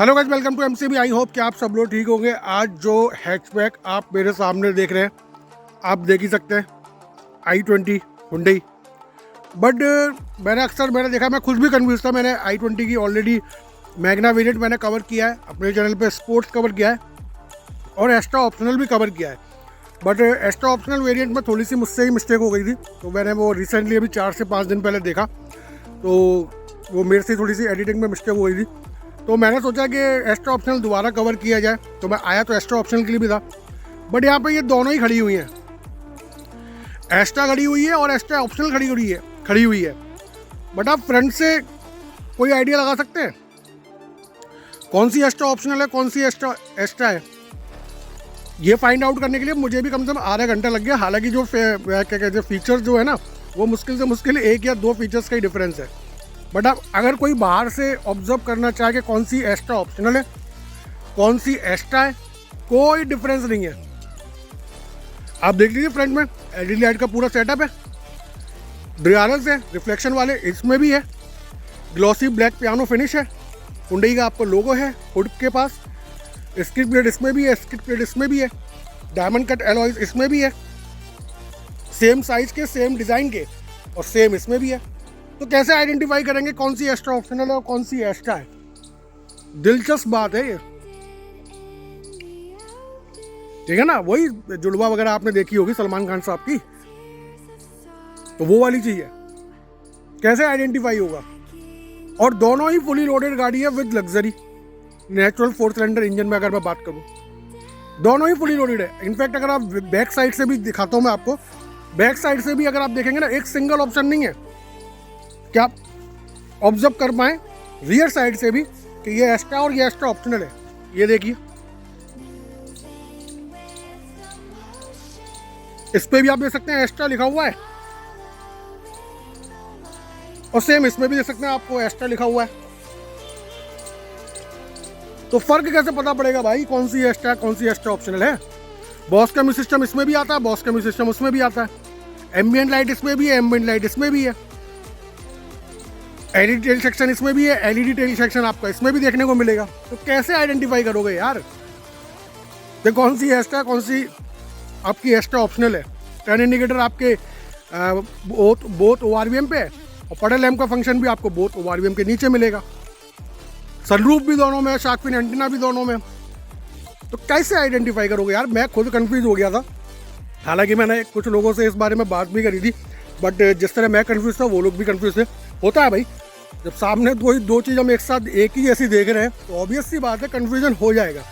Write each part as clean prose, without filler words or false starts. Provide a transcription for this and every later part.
Hello guys, welcome to MCB. I hope कि आप सब लोग ठीक होंगे। आज जो हैचबैक आप मेरे सामने देख रहे हैं, आप देख ही सकते हैं i20 हुंडई। बट मैंने देखा, मैं खुद भी कन्फ्यूज था। मैंने i20 की ऑलरेडी मैग्ना वेरिएंट मैंने कवर किया है अपने चैनल पे, स्पोर्ट्स कवर किया है और एक्स्ट्रा ऑप्शनल भी कवर किया है। बट एक्स्ट्रा ऑप्शनल वेरिएंट में थोड़ी सी मुझसे ही मिस्टेक हो गई थी, तो मैंने वो रिसेंटली अभी 4 से 5 दिन पहले देखा, तो वो मेरे से थोड़ी सी एडिटिंग में मिस्टेक हो गई थी। तो मैंने सोचा कि एक्स्ट्रा ऑप्शनल दोबारा कवर किया जाए, तो मैं आया तो एक्स्ट्रा ऑप्शनल के लिए भी था। बट यहाँ पे ये दोनों ही खड़ी हुई हैं, एक्स्ट्रा खड़ी हुई है और एक्स्ट्रा ऑप्शनल खड़ी हुई है। बट आप फ्रंट से कोई आइडिया लगा सकते हैं कौन सी एक्स्ट्रा ऑप्शनल है, कौन सी एक्स्ट्रा है? ये फाइंड आउट करने के लिए मुझे भी कम से कम आधा घंटा लग गया। हालांकि जो क्या कहते हैं फीचर्स जो है ना, वो मुश्किल से मुश्किल 1 या 2 फीचर्स का ही डिफरेंस है। बट अब अगर कोई बाहर से ऑब्जर्व करना चाहे कि कौन सी एक्स्ट्रा ऑप्शनल है, कौन सी एक्स्ट्रा है, कोई डिफरेंस नहीं है। आप देख लीजिए, फ्रंट में एलईडी लाइट का पूरा सेटअप है, ड्रियारल्स है रिफ्लेक्शन वाले, इसमें भी है। ग्लॉसी ब्लैक पियानो फिनिश है, हुंडई का आपको लोगो है हुड के पास। स्किड प्लेट इसमें भी है, स्किड प्लेट इसमें भी है, डायमंड कट एलॉयज इसमें भी है, सेम साइज के, सेम डिज़ाइन के और सेम इसमें भी है। तो कैसे आइडेंटिफाई करेंगे कौन सी एक्स्ट्रा ऑप्शनल है और कौन सी एक्स्ट्रा है? दिलचस्प बात है ये, ठीक है ना। वही जुड़वा वगैरह आपने देखी होगी सलमान खान साहब की, तो वो वाली चीज है। कैसे आइडेंटिफाई होगा? और दोनों ही फुली लोडेड गाड़ी है with luxury natural 4 cylinder engine में। अगर मैं बात करूं, दोनों ही फुली लोडेड है। इनफैक्ट अगर आप बैक साइड से भी दिखाता हूं मैं आपको, बैक साइड से भी अगर आप देखेंगे ना, एक सिंगल ऑप्शन नहीं है। क्या आप ऑब्जर्व कर पाए रियर साइड से भी कि ये एक्स्ट्रा और ये एक्स्ट्रा ऑप्शनल है? ये देखिए, इस पे भी आप देख सकते हैं एक्स्ट्रा लिखा हुआ है और सेम इसमें भी देख सकते हैं आपको एक्स्ट्रा लिखा हुआ है। तो फर्क कैसे पता पड़ेगा भाई कौन सी एक्स्ट्रा कौन सी एक्स्ट्रा ऑप्शनल है? बॉस का म्यूजिक सिस्टम इसमें भी आता है, बॉस का म्यूजिक सिस्टम उसमें भी आता है, एम्बिएंट लाइट इसमें भी है, एम्बिएंट लाइट इसमें भी है, एलईडी टेल सेक्शन इसमें भी है, एलईडी टेल सेक्शन आपका इसमें भी देखने को मिलेगा। तो कैसे आइडेंटिफाई करोगे यार कि कौन सी एक्स्ट्रा कौन सी आपकी एक्स्ट्रा ऑप्शनल है? टर्न इंडिकेटर आपके बोथ ओआरवीएम पे है और पडल लैम्प का फंक्शन भी आपको बोथ ओआरवीएम के नीचे मिलेगा। सनरूफ भी दोनों में, शार्क फिन एंटीना भी दोनों में। तो कैसे आइडेंटिफाई करोगे यार? मैं खुद कंफ्यूज हो गया था। हालांकि मैंने कुछ लोगों से इस बारे में बात भी करी थी, बट जिस तरह मैं कंफ्यूज था वो लोग भी कंफ्यूज थे। होता है भाई, जब सामने कोई दो चीज़ हम एक साथ एक ही ऐसी देख रहे हैं तो ऑब्वियस सी बात है कंफ्यूजन हो जाएगा।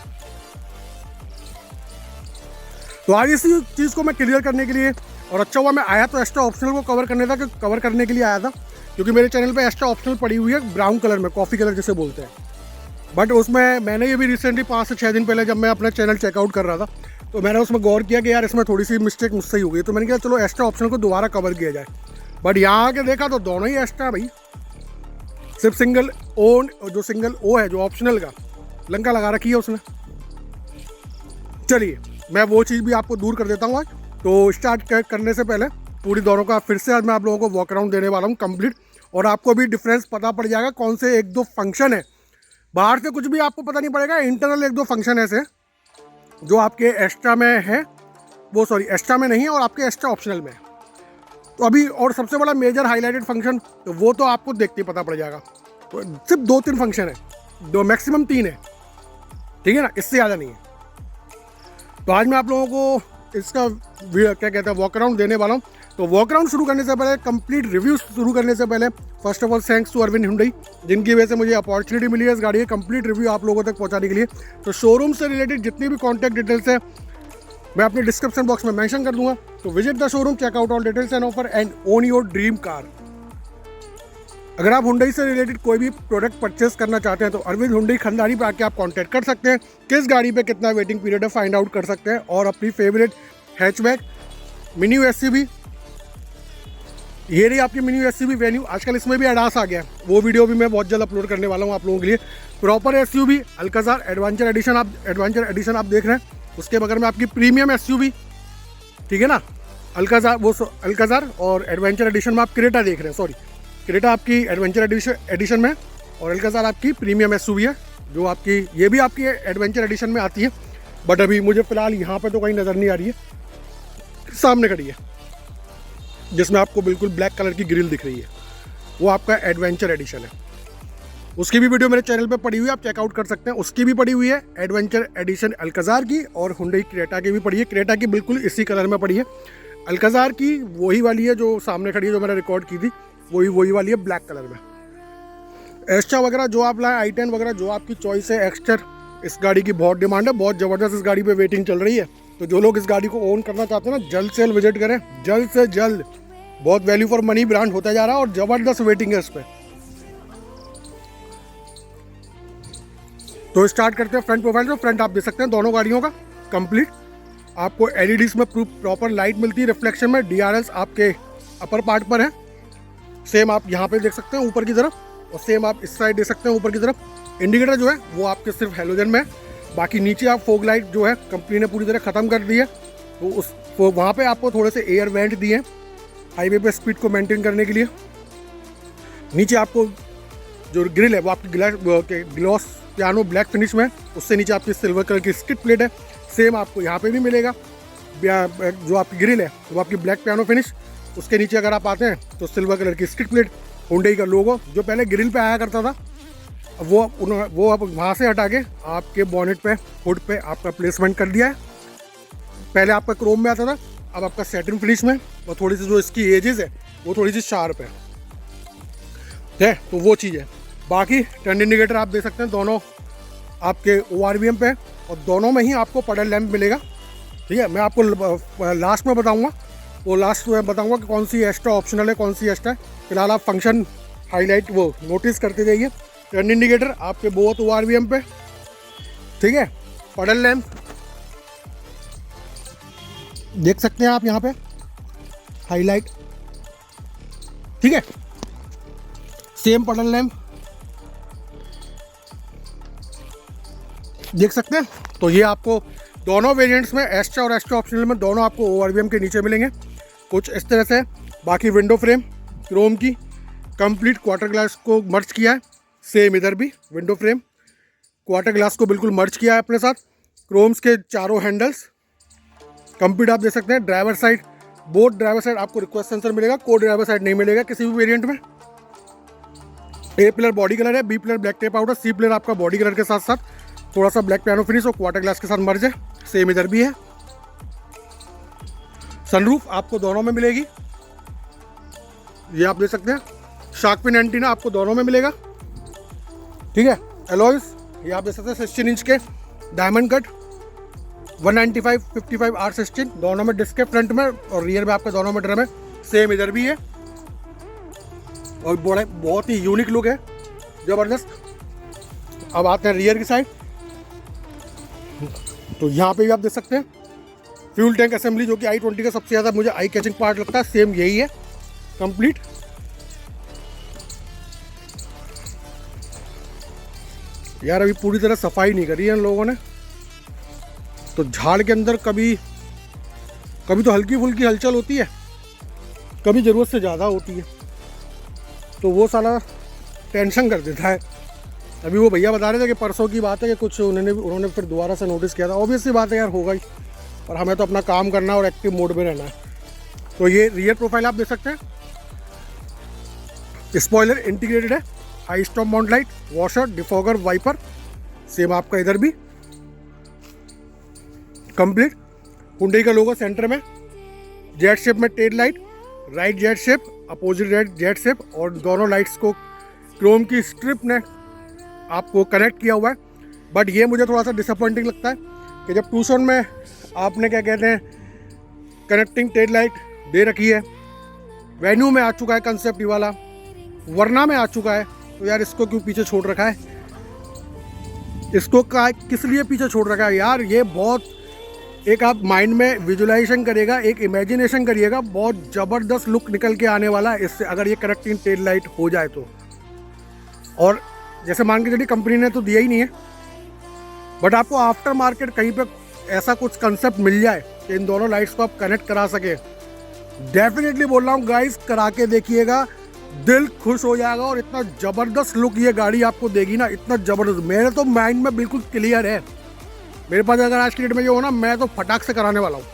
तो आज इसी चीज़ को मैं क्लियर करने के लिए, और अच्छा हुआ मैं आया तो एक्स्ट्रा ऑप्शनल को कवर करने के लिए आया था, क्योंकि मेरे चैनल पे एक्स्ट्रा ऑप्शनल पड़ी हुई है ब्राउन कलर में, कॉफ़ी कलर जिसे बोलते हैं। बट उसमें मैंने ये भी रिसेंटली 5 से 6 दिन पहले जब मैं अपना चैनल चेकआउट कर रहा था, तो मैंने उसमें गौर किया कि यार इसमें थोड़ी सी मिस्टेक मुझसे ही हो गई। तो मैंने कहा चलो एक्स्ट्रा ऑप्शनल को दोबारा कवर किया जाए। बट यहाँ आके देखा तो दोनों ही एक्स्ट्रा भाई। सिर्फ सिंगल ओ है जो ऑप्शनल का लंका लगा रखी है उसने। चलिए मैं वो चीज़ भी आपको दूर कर देता हूँ आज। तो स्टार्ट करने से पहले पूरी दोनों का फिर से आज मैं आप लोगों को वॉक अराउंड देने वाला हूँ कंप्लीट, और आपको भी डिफरेंस पता पड़ जाएगा कौन से 1-2 फंक्शन है। बाहर से कुछ भी आपको पता नहीं पड़ेगा, इंटरनल 1-2 फंक्शन ऐसे जो आपके एक्स्ट्रा में है, वो सॉरी एक्स्ट्रा में नहीं है और आपके एक्स्ट्रा ऑप्शनल में है। तो अभी और सबसे बड़ा मेजर हाईलाइटेड फंक्शन, तो वो तो आपको देखते ही पता पड़ जाएगा। तो सिर्फ 2-3 फंक्शन है, 2 मैक्सिमम 3 है, ठीक है ना, इससे ज़्यादा नहीं है। तो आज मैं आप लोगों को इसका क्या कहते हैं वॉक अराउंड देने वाला हूँ। तो वॉक अराउंड शुरू करने से पहले, कंप्लीट रिव्यू शुरू करने से पहले, first of all thanks to Arvind Hyundai, जिनकी वजह से मुझे अपॉर्चुनिटी मिली है इस गाड़ी के कंप्लीट रिव्यू आप लोगों तक पहुँचाने के लिए। तो शोरूम से रिलेटेड जितनी भी कॉन्टैक्ट डिटेल्स है मैं अपने डिस्क्रिप्शन बॉक्स में मेंशन कर दूंगा। तो visit the showroom, check out all details and offer and own your dream car. अगर आप हुंडई से रिलेटेड कोई भी प्रोडक्ट परचेस करना चाहते हैं तो अरविंद हुंडई खंडारी पे आके आप कांटेक्ट कर सकते हैं। किस गाड़ी पे कितना वेटिंग पीरियड है फाइंड आउट कर सकते हैं, और अपनी फेवरेट हैचबैक, मिनी एसयूवी, ये रही आपकी मिनी एसयूवी वेन्यू। आजकल इसमें भी एडास आ गया है, वो वीडियो भी मैं बहुत जल्द अपलोड करने वाला हूँ आप लोगों के लिए। Proper SUV Alcazar adventure edition आप देख रहे हैं, उसके बगल में आपकी प्रीमियम एसयूवी, ठीक है ना, अल्काजार और एडवेंचर एडिशन में आप क्रेटा देख रहे हैं। सॉरी, क्रेटा आपकी एडवेंचर एडिशन में और अल्काजार आपकी प्रीमियम एसयूवी है। जो आपकी ये भी आपकी एडवेंचर एडिशन में आती है, बट अभी मुझे फ़िलहाल यहाँ पे तो कहीं नज़र नहीं आ रही है। सामने खड़ी है जिसमें आपको बिल्कुल ब्लैक कलर की ग्रिल दिख रही है, वो आपका एडवेंचर एडिशन है। उसकी भी वीडियो मेरे चैनल पे पड़ी हुई है, आप चेकआउट कर सकते हैं। उसकी भी पड़ी हुई है एडवेंचर एडिशन अल्काज़ार की, और हुंडई क्रेटा की भी पड़ी है। क्रेटा की बिल्कुल इसी कलर में पड़ी है। अल्काज़ार की वही वाली है जो सामने खड़ी है, जो मैंने रिकॉर्ड की थी, वही वाली है ब्लैक कलर में। एक्स्ट्रा वगैरह जो आप लाएँ, i10 वगैरह जो आपकी चॉइस है एक्स्ट्रा, इस गाड़ी की बहुत डिमांड है, बहुत ज़बरदस्त इस गाड़ी पे वेटिंग चल रही है। तो जो लोग इस गाड़ी को ओन करना चाहते हैं ना, जल्द से जल्द विजिट करें, जल्द से जल्द। बहुत वैल्यू फॉर मनी ब्रांड होता जा रहा है और ज़बरदस्त वेटिंग है इस पर। तो स्टार्ट करते हैं फ्रंट प्रोफाइल से। फ्रंट आप देख सकते हैं दोनों गाड़ियों का कंप्लीट आपको एलईडीज में प्रॉपर लाइट मिलती है रिफ्लेक्शन में। डीआरएल्स आपके अपर पार्ट पर है, सेम आप यहाँ पे देख सकते हैं ऊपर की तरफ, और सेम आप इस साइड देख सकते हैं ऊपर की तरफ। इंडिकेटर जो है वो आपके सिर्फ हेलोजन में है, बाकी नीचे आप फोग लाइट जो है कंपनी ने पूरी तरह ख़त्म कर दी है। तो उस वहाँ पे आपको थोड़े से एयर वेंट दिए हैं हाईवे पे स्पीड को मेंटेन करने के लिए। नीचे आपको जो ग्रिल है वो आपकी ग्लॉस पियानो ब्लैक फिनिश में, उससे नीचे आपकी सिल्वर कलर की स्किट प्लेट है। सेम आपको यहाँ पे भी मिलेगा। जो आपकी ग्रिल है वो आपकी ब्लैक पियानो फिनिश, उसके नीचे अगर आप आते हैं तो सिल्वर कलर की स्किट प्लेट, हुंडई का लोगो जो पहले ग्रिल पे आया करता था, वो अब वहाँ से हटा के आपके बॉनेट पे, हुड पे आपका प्लेसमेंट कर दिया है। पहले आपका क्रोम में आता था, अब आपका सैटिन फिनिश में, और थोड़ी सी जो इसकी एजेस है वो थोड़ी सी शार्प है। तो वो चीज़ है। बाकी टर्न इंडिकेटर आप देख सकते हैं दोनों आपके ORVM पे, और दोनों में ही आपको पडल लैंप मिलेगा। ठीक है, मैं आपको लास्ट में बताऊंगा, वो लास्ट में बताऊंगा कि कौन सी एक्स्ट्रा ऑप्शनल है, कौन सी एक्स्ट्रा है। फिलहाल आप फंक्शन हाईलाइट वो नोटिस करते जाइए। टर्न इंडिकेटर आपके बोथ ORVM पे, ठीक है। पडल लैंप देख सकते हैं आप यहाँ पे हाईलाइट, ठीक है। सेम पडल लैंप देख सकते हैं। तो ये आपको दोनों वेरिएंट्स में, एक्स्ट्रा और एक्स्ट्रा ऑप्शनल में, दोनों आपको ORVM के नीचे मिलेंगे कुछ इस तरह से। बाकी विंडो फ्रेम क्रोम की कंप्लीट क्वार्टर ग्लास को मर्ज किया है। सेम इधर भी विंडो फ्रेम क्वार्टर ग्लास को बिल्कुल मर्ज किया है अपने साथ। क्रोम्स के चारों हैंडल्स कंप्लीट आप देख सकते हैं। Driver side, both driver side आपको रिक्वेस्ट सेंसर मिलेगा, को ड्राइवर साइड नहीं मिलेगा किसी भी वेरिएंट में। A पिलर बॉडी कलर है, B pillar black tape out है, C पिलर आपका बॉडी कलर के साथ साथ थोड़ा सा ब्लैक पियानो फिनिश और क्वार्टर ग्लास के साथ मर्ज है। सेम इधर भी है। सनरूफ आपको दोनों में मिलेगी, ये आप देख सकते हैं। शार्क फिन एंटीना आपको दोनों में मिलेगा, ठीक है। एलॉयज ये आप देख सकते हैं 16 इंच के डायमंड कट 195 55 R16 दोनों में डिस्क है, फ्रंट में और रियर में आपका दोनों में ड्रम है। सेम इधर भी है, और बहुत ही यूनिक लुक है, ज़बरदस्त। अब आते हैं रियर की साइड, तो यहाँ पे भी आप देख सकते हैं फ्यूल टैंक असेंबली, जो कि i20 का सबसे ज़्यादा मुझे आई कैचिंग पार्ट लगता है। सेम यही है कंप्लीट। यार अभी पूरी तरह सफाई नहीं करी है इन लोगों ने, तो झाड़ के अंदर कभी तो हल्की फुल्की हलचल होती है, कभी ज़रूरत से ज़्यादा होती है, तो वो साला टेंशन कर देता है। अभी वो भैया बता रहे थे कि परसों की बात है कि कुछ उन्होंने फिर दोबारा से नोटिस किया था। ऑब्वियस सी बात है यार, होगा ही, और हमें तो अपना काम करना है और एक्टिव मोड में रहना है। तो ये रियर प्रोफाइल आप देख सकते हैं। स्पॉइलर इंटीग्रेटेड है, high stop mount light, washer, defogger, wiper. Same आपका इधर भी कंप्लीट हुंडई का लोगो सेंटर में, जेट शेप में tail light, right jet shape, opposite jet shape, और दोनों लाइट्स को क्रोम की स्ट्रिप ने आपको कनेक्ट किया हुआ है। बट ये मुझे थोड़ा सा डिसअपॉइंटिंग लगता है कि जब टूसन में आपने क्या कहते हैं कनेक्टिंग टेल लाइट दे रखी है, वेन्यू में आ चुका है कंसेप्ट वाला, वरना में आ चुका है, तो यार इसको क्यों पीछे छोड़ रखा है? इसको किस लिए पीछे छोड़ रखा है यार? ये बहुत एक आप माइंड में विजुलाइजेशन करिएगा, एक इमेजिनेशन करिएगा, बहुत ज़बरदस्त लुक निकल के आने वाला है इससे, अगर ये कनेक्टिंग टेल लाइट हो जाए तो। और जैसे मान के चलिए कंपनी ने तो दिया ही नहीं है, बट आपको आफ्टर मार्केट कहीं पे ऐसा कुछ कंसेप्ट मिल जाए कि इन दोनों लाइट्स को आप कनेक्ट करा सके, डेफिनेटली बोल रहा हूँ गाइस, करा के देखिएगा। दिल खुश हो जाएगा। और इतना ज़बरदस्त लुक ये गाड़ी आपको देगी ना, इतना ज़बरदस्त, मेरे तो माइंड में बिल्कुल क्लियर है। मेरे पास अगर आज की डेट में ये हो ना, मैं तो फटाक से कराने वाला हूँ।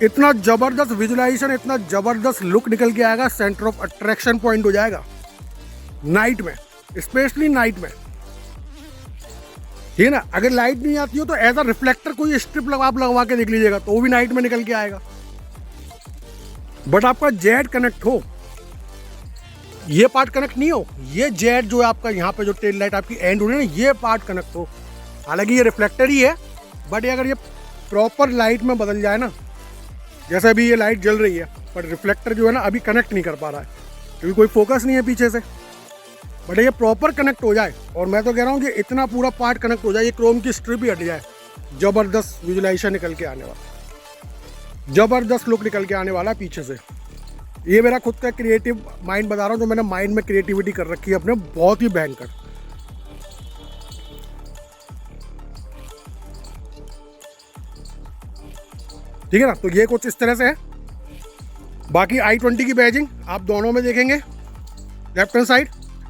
इतना ज़बरदस्त विजुलाइजेशन, इतना ज़बरदस्त लुक निकल के आएगा, सेंटर ऑफ अट्रैक्शन पॉइंट हो जाएगा नाइट में, स्पेशली नाइट में, ठीक है ना। अगर लाइट नहीं आती हो तो एज अ रिफ्लेक्टर कोई स्ट्रिप आप लगवा के देख लीजिएगा, तो वो भी नाइट में निकल के आएगा। बट आपका जेड कनेक्ट हो, ये पार्ट कनेक्ट नहीं हो, ये जेड जो है आपका यहाँ पे जो टेल लाइट आपकी एंड हो रही है ना, ये पार्ट कनेक्ट हो। हालांकि ये रिफ्लेक्टर ही है, बट अगर ये प्रॉपर लाइट में बदल जाए ना, जैसे अभी ये लाइट जल रही है, पर रिफ्लेक्टर जो है ना अभी कनेक्ट नहीं कर पा रहा है क्योंकि कोई फोकस नहीं है पीछे से। बट ये प्रॉपर कनेक्ट हो जाए, और मैं तो कह रहा हूँ कि इतना पूरा पार्ट कनेक्ट हो जाए, ये क्रोम की स्ट्रिप ही हट जाए, ज़बरदस्त विजुलाइजेशन निकल के आने वाला, ज़बरदस्त लुक निकल के आने वाला पीछे से। ये मेरा खुद का क्रिएटिव माइंड बता रहा हूँ, जो मैंने माइंड में क्रिएटिविटी कर रखी है अपने, बहुत ही भयंकर। ठीक है ना, तो ये कुछ इस तरह से है। बाकी i20 की बैजिंग आप दोनों में देखेंगे, लेफ्ट हैंड साइड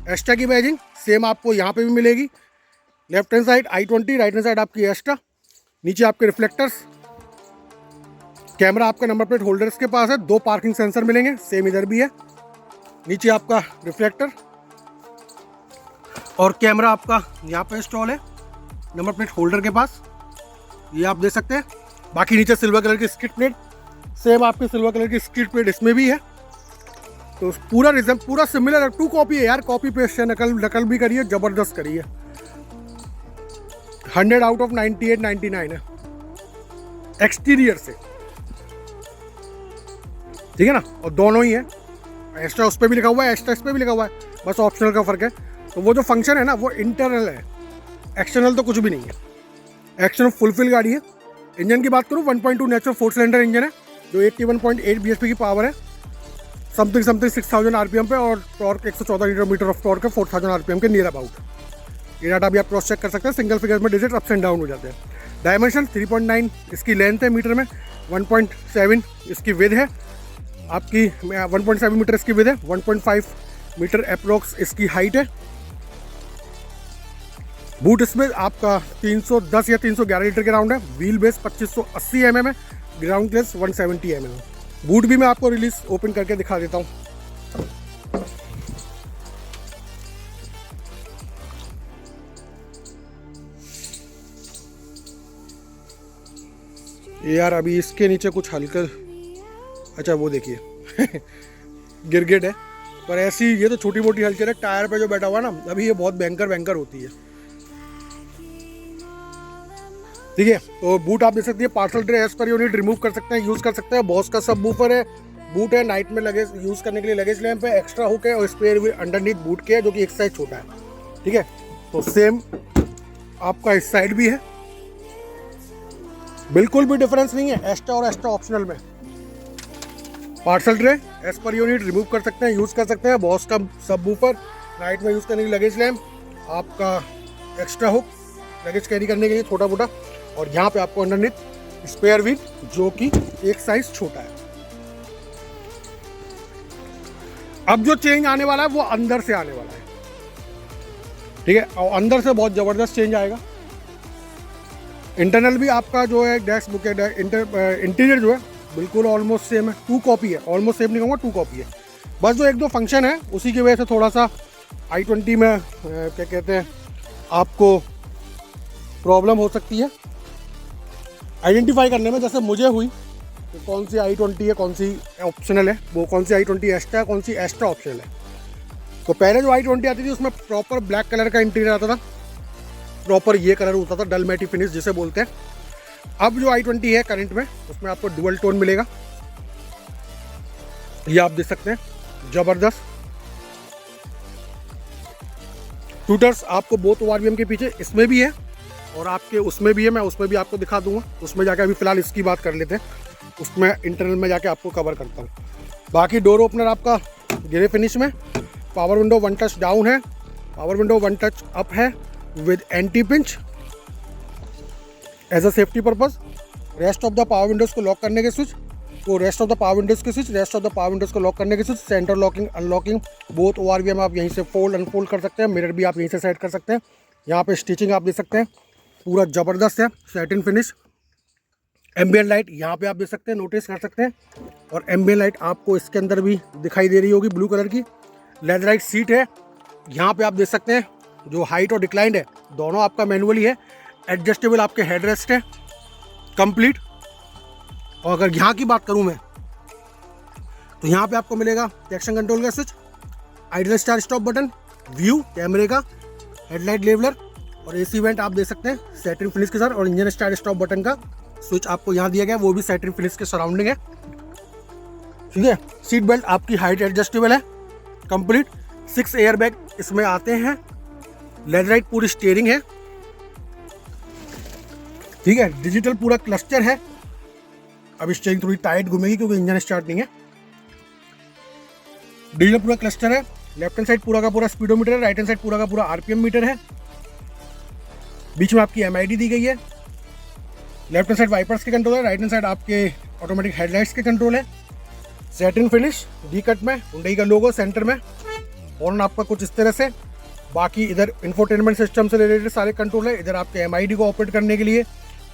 एस्टा की बैजिंग सेम आपको यहाँ पे भी मिलेगी, left hand side i20, right hand side आपकी एस्टा, नीचे आपके रिफ्लेक्टर्स, कैमरा आपका नंबर प्लेट होल्डर्स के पास है, 2 पार्किंग सेंसर मिलेंगे, सेम इधर भी है, नीचे आपका रिफ्लेक्टर और कैमरा आपका यहाँ पे इंस्टॉल है नंबर प्लेट होल्डर के पास, ये आप देख सकते हैं। बाकी नीचे सिल्वर कलर की स्किड प्लेट, सेम आपकी सिल्वर कलर की स्किड प्लेट इसमें भी है। तो पूरा रिजल्ट पूरा सिमिलर, 2 कॉपी है यार, कॉपी पेस्ट है, नकल भी करी है, ज़बरदस्त करी है। 100 आउट ऑफ 98, 99 है एक्सटीरियर से, ठीक है ना। और दोनों ही है, एक्स्ट्रा उस पर भी लिखा हुआ है, एक्स्ट्रा इस पर भी लिखा हुआ है, बस ऑप्शनल का फ़र्क है। तो वो जो फंक्शन है ना वो इंटरनल है, एक्सटर्नल तो कुछ भी नहीं है। एक्सटर्नल फुलफिल गाड़ी है। इंजन की बात करूँ 1.2 नेचुरल 4 सिलेंडर इंजन है, जो 81.8 bhp की पावर है, समथिंग 6000 rpm पे, और torque 114 newton metre of torque है 4000 rpm के नियर अबाउट। ये डाटा भी आप क्रॉस चेक कर सकते हैं, सिंगल फिगर में डिजिट अप्स एंड डाउन हो जाते हैं। डायमेंशन 3.9 इसकी लेंथ है मीटर में, 1.7 इसकी विड्थ है आपकी, 1.7 मीटर इसकी विड्थ है, 1.5 मीटर अप्रोक्स इसकी हाइट है। बूट इसमें आपका 310 या 311 लीटर के राउंड है। व्हील बेस 2580 mm है, ग्राउंड क्लियरेंस 170 mm है। बूट भी मैं आपको रिलीज ओपन करके दिखा देता हूँ। यार अभी इसके नीचे कुछ हल्का, अच्छा वो देखिए गिरगिट है, पर ऐसी ये तो छोटी मोटी हलचल है। टायर पे जो बैठा हुआ ना अभी, ये बहुत भयंकर होती है, ठीक है। तो बूट आप देख सकते हैं, parcel tray as per unit remove कर सकते हैं, यूज़ कर सकते हैं। बॉस का सब बूफर है, बूट है, नाइट में लगेज यूज़ करने के लिए लगेज लैंप है, एक्स्ट्रा हुक है, और स्पेयर भी अंडरनीथ बूट के है, जो कि एक साइड छोटा है, ठीक है। तो सेम आपका इस साइड भी है, बिल्कुल भी डिफरेंस नहीं है एस्टा और एस्टा ऑप्शनल में। Parcel tray as per unit remove कर सकते हैं, यूज़ कर सकते हैं। बॉस का सब बूफर, नाइट में यूज़ करने के लिए लगेज लैंप, आपका एक्स्ट्रा हुक लगेज कैरी करने के लिए छोटा मोटा, और यहाँ पे आपको अंडरनीथ स्पेयर व्हील जो कि एक साइज छोटा है। अब जो चेंज आने वाला है वो अंदर से आने वाला है, ठीक है, और अंदर से बहुत ज़बरदस्त चेंज आएगा। इंटरनल भी आपका जो है डैश बुक है, इंटीरियर जो है बिल्कुल ऑलमोस्ट सेम है, 2 कॉपी है, ऑलमोस्ट सेम नहीं कहूँगा, 2 कॉपी है। बस जो 1-2 फंक्शन है उसी की वजह से थोड़ा सा i20 में क्या कहते हैं आपको प्रॉब्लम हो सकती है आइडेंटिफाई करने में, जैसे मुझे हुई तो कौन सी i20 है, कौन सी ऑप्शनल है, वो कौन सी i20 एस्ट्रा है, कौन सी एस्ट्रा ऑप्शनल है। तो पहले जो i20 आती थी उसमें प्रॉपर ब्लैक कलर का इंटीरियर आता था, प्रॉपर ये कलर होता था, डल मैटी फिनिश जिसे बोलते हैं। अब जो i20 है करंट में, उसमें आपको डुअल टोन मिलेगा, ये आप देख सकते हैं, ज़बरदस्त। टूटर्स आपको बोथ ORVM के पीछे इसमें भी है और आपके उसमें भी है, मैं उसमें भी आपको दिखा दूंगा। उसमें जाके अभी फ़िलहाल इसकी बात कर लेते हैं, उसमें इंटरनल में जाके आपको कवर करता हूँ। बाकी डोर ओपनर आपका ग्रे फिनिश में, पावर विंडो 1 टच डाउन है, पावर विंडो 1 टच अप है with anti pinch as a safety purpose. Rest of the power windows को लॉक करने के स्विच, आपको rest of the power windows की switch, rest of the power windows को lock करने की switch, centre locking unlocking both ORVM आप यहीं से फोल्ड अनफोल्ड कर सकते हैं, मिरर भी आप यहीं से सेट कर सकते हैं। यहाँ पे स्टिचिंग आप देख सकते हैं, पूरा ज़बरदस्त है, सैटिन फिनिश। एम्बियंट लाइट यहाँ पे आप देख सकते हैं, नोटिस कर सकते हैं, और एम्बियंट लाइट आपको इसके अंदर भी दिखाई दे रही होगी ब्लू कलर की। लेदराइट सीट है, यहाँ पे आप देख सकते हैं जो हाइट और डिक्लाइंड है दोनों आपका मैनुअली है। एडजस्टेबल आपके हेडरेस्ट है कंप्लीट। और अगर यहाँ की बात करूँ मैं तो यहाँ पे आपको मिलेगा ट्रैक्शन कंट्रोल का switch, idol start stop button, view कैमरे का, हेडलाइट लेवलर और AC वेंट आप देख सकते हैं सैटिन फिनिश के साथ, और इंजन स्टार्ट स्टॉप बटन का स्विच आपको यहाँ दिया गया है, वो भी सैटिन फिनिश के सराउंडिंग है। ठीक है, सीट बेल्ट आपकी हाइट एडजस्टेबल है कंप्लीट। 6 एयर बैग इसमें आते हैं। लेदराइट पूरी स्टीयरिंग है। ठीक है, डिजिटल पूरा क्लस्टर है। अब स्टीयरिंग थोड़ी टाइट घूमेगी क्योंकि इंजन स्टार्ट नहीं है। डिजिटल पूरा क्लस्टर है। लेफ्ट हैंड साइड पूरा का पूरा स्पीडोमीटर है, राइट हैंड साइड पूरा का पूरा RPM मीटर है। बीच में आपकी MID दी गई है। लेफ्ट हैंड साइड वाइपर्स के कंट्रोल है, राइट हैंड साइड आपके ऑटोमेटिक हेडलाइट्स के कंट्रोल है। सैटिन फिनिश डी कट में हुंडई का लोगो सेंटर में। हॉर्न आपका कुछ इस तरह से। बाकी इधर इंफोटेनमेंट सिस्टम से रिलेटेड सारे कंट्रोल है। इधर आपके MID को ऑपरेट करने के लिए,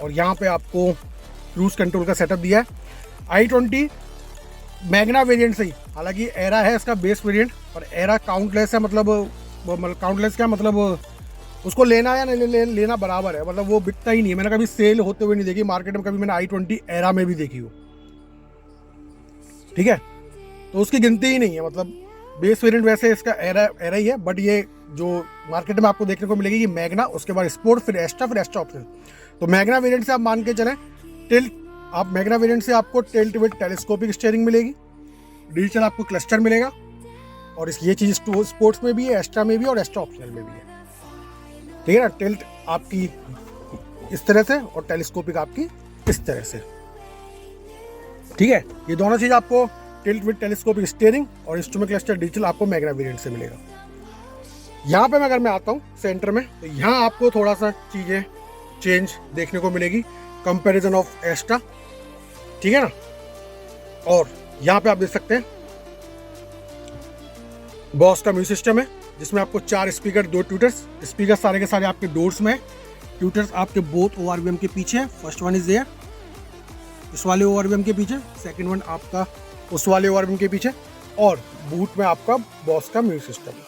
और यहाँ पे आपको क्रूज कंट्रोल का सेटअप दिया है। i20 मैग्ना वेरिएंट से ही, हालांकि एरा है इसका बेस वेरिएंट, और एरा काउंटलेस है। मतलब काउंटलेस क्या मतलब, उसको लेना या नहीं लेना बराबर है, मतलब वो बिकता ही नहीं है। मैंने कभी सेल होते हुए नहीं देखी मार्केट में, कभी मैंने i20 एरा में भी देखी हो। ठीक है, तो उसकी गिनती ही नहीं है। मतलब बेस वेरिएंट वैसे इसका एरा ही है, बट ये जो मार्केट में आपको देखने को मिलेगी ये मैग्ना, उसके बाद स्पोर्ट, फिर एक्स्ट्रा ऑप्शन। तो मैग्ना वेरिएंट से आप मान के चलें टिल्ट, आप मैग्ना वेरिएंट से आपको टिल्ट विद टेलीस्कोपिक स्टीयरिंग मिलेगी, डिजिटल आपको क्लस्टर मिलेगा, और ये चीज़ स्पोर्ट्स में भी है, एक्स्ट्रा में भी और एक्स्ट्रा ऑप्शनल में भी है। ठीक है ना, टिल्ट आपकी इस तरह से और टेलीस्कोपिक आपकी इस तरह से। ठीक है, ये दोनों चीज़ आपको टिल्ट विद टेलीस्कोपिक स्टीयरिंग और इंस्ट्रूमेंट क्लस्टर डिजिटल आपको मैग्ना वेरिएंट से मिलेगा। यहाँ पे अगर मैं आता हूँ सेंटर में, तो यहाँ आपको थोड़ा सा चीज़ें चेंज देखने को मिलेगी कंपैरिजन ऑफ एस्टा। ठीक है ना, और यहाँ पे आप देख सकते हैं बॉस का म्यूजिक सिस्टम है, जिसमें आपको 4 स्पीकर, 2 ट्यूटर्स। स्पीकर सारे के सारे आपके डोर्स में है। ट्यूटर्स आपके बोथ ORVM के पीछे है। फर्स्ट वन इज देयर, इस वाले ORVM के पीछे, सेकंड वन आपका उस वाले ORVM के पीछे, और बूट में आपका बॉस का म्यूजिक सिस्टम है,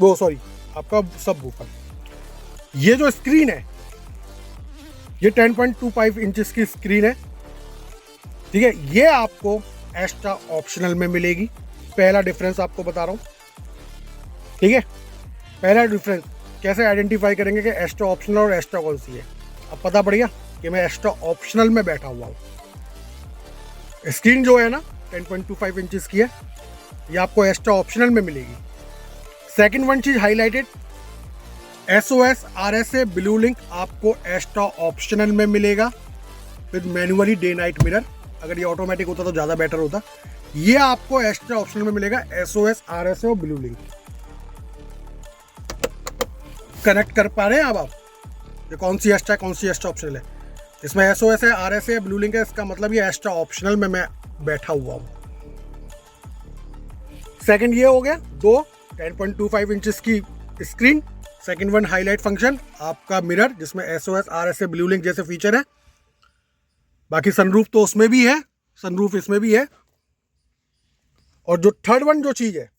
वो सॉरी आपका सब वूफर। ये जो स्क्रीन है ये 10.25 इंचेस की स्क्रीन है। ठीक है, ये आपको एक्स्ट्रा ऑप्शनल में मिलेगी। पहला डिफरेंस आपको बता रहा हूँ। ठीक है, पहला डिफरेंस कैसे आइडेंटिफाई करेंगे कि एक्स्ट्रा ऑप्शनल और एक्स्ट्रा कौन सी है। अब पता पड़ गया कि मैं एक्स्ट्रा ऑप्शनल में बैठा हुआ हूँ। स्क्रीन जो है ना 10.25 इंचेस की है, ये आपको एक्स्ट्रा ऑप्शनल में मिलेगी। सेकंड वन चीज highlighted, SOS RSA blue link आपको एक्स्ट्रा ऑप्शनल में मिलेगा with manually day night mirror. अगर ये ऑटोमेटिक होता तो ज़्यादा बेटर होता। ये आपको एक्स्ट्रा ऑप्शनल में मिलेगा, SOS RSA और ब्लू लिंक। कनेक्ट कर पा रहे हैं अब आप ये कौन सी एक्स्ट्रा ऑप्शनल है। इसमें SOS है, RSA है, ब्लू लिंक है, इसका मतलब ये एक्स्ट्रा ऑप्शनल में मैं बैठा हुआ हूँ। सेकंड ये हो गया, 2 10.25 इंचेस की screen. Second one highlight function, आपका मिरर जिसमें SOS RSA ब्लू लिंक जैसे फीचर है। बाकी सनरूफ तो उसमें भी है, सनरूफ इसमें भी है। और जो थर्ड वन जो चीज़ है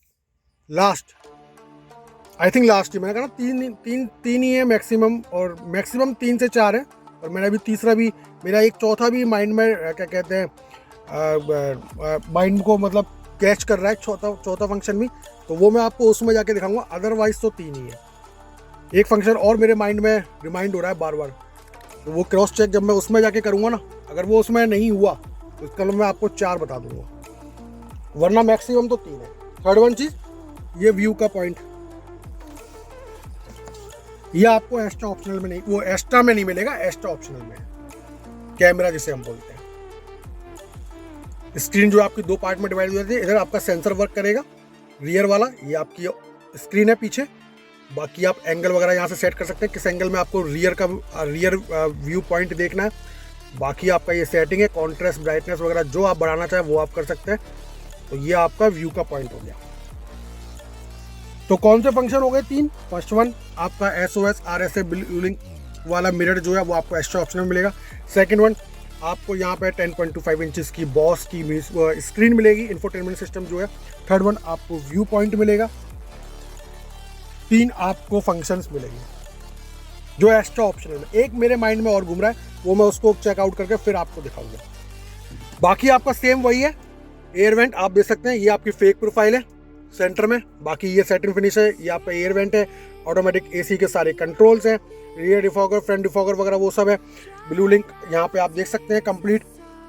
लास्ट, आई थिंक लास्ट ही, मैंने कहा ना तीन ही है मैक्सिमम, और मैक्सिमम 3 से 4 है, और मेरा भी तीसरा भी, मेरा एक चौथा भी माइंड में क्या कहते हैं माइंड को मतलब कैच कर रहा है, चौथा फंक्शन भी, तो वो मैं आपको उसमें जाके दिखाऊंगा। अदरवाइज तो 3 ही है। एक फंक्शन और मेरे माइंड में रिमाइंड हो रहा है बार बार, तो वो क्रॉस चेक जब मैं उसमें जाके करूँगा ना, अगर वो उसमें नहीं हुआ तो इसका मैं आपको 4 बता दूंगा, वरना मैक्सिमम तो 3 है। थर्ड वन चीज़, ये व्यू का पॉइंट, ये आपको एक्स्ट्रा ऑप्शनल में नहीं, वो एक्स्ट्रा में नहीं मिलेगा, एक्स्ट्रा ऑप्शनल में है। कैमरा जिसे हम बोलते हैं। स्क्रीन जो आपकी 2 पार्ट में डिवाइड हो जाती है। इधर आपका सेंसर वर्क करेगा, रियर वाला, ये आपकी स्क्रीन है पीछे। बाकी आप एंगल वगैरह यहाँ से सेट कर सकते हैं, किस एंगल में आपको रियर व्यू पॉइंट देखना है। बाकी आपका ये सेटिंग है, कॉन्ट्रास्ट ब्राइटनेस वगैरह जो आप बढ़ाना चाहें वो आप कर सकते हैं। तो ये आपका व्यू का पॉइंट हो गया। तो कौन से फंक्शन हो गए 3? फर्स्ट वन आपका SOS RSA ब्लू लिंक वाला मिरर जो है वो आपको एक्स्ट्रा ऑप्शन में मिलेगा। सेकंड वन आपको यहाँ पे 10.25 इंचेस की बॉस की स्क्रीन मिलेगी, इंफोटेनमेंट सिस्टम जो है। थर्ड वन आपको व्यू पॉइंट मिलेगा। 3 आपको फंक्शंस मिलेंगे जो एक्स्ट्रा ऑप्शन है। एक मेरे माइंड में और घूम रहा है, वो मैं उसको चेकआउट करके फिर आपको दिखाऊंगा। बाकी आपका सेम वही है। एयर वेंट आप देख सकते हैं, ये आपकी फेक प्रोफाइल है सेंटर में। बाकी ये सेटिंग फिनिश है, ये आपका एयर वेंट है। ऑटोमेटिक AC के सारे कंट्रोल्स हैं, रियर डिफॉगर, फ्रंट डिफॉगर वगैरह वो सब है। ब्लू लिंक यहाँ पे आप देख सकते हैं कंप्लीट।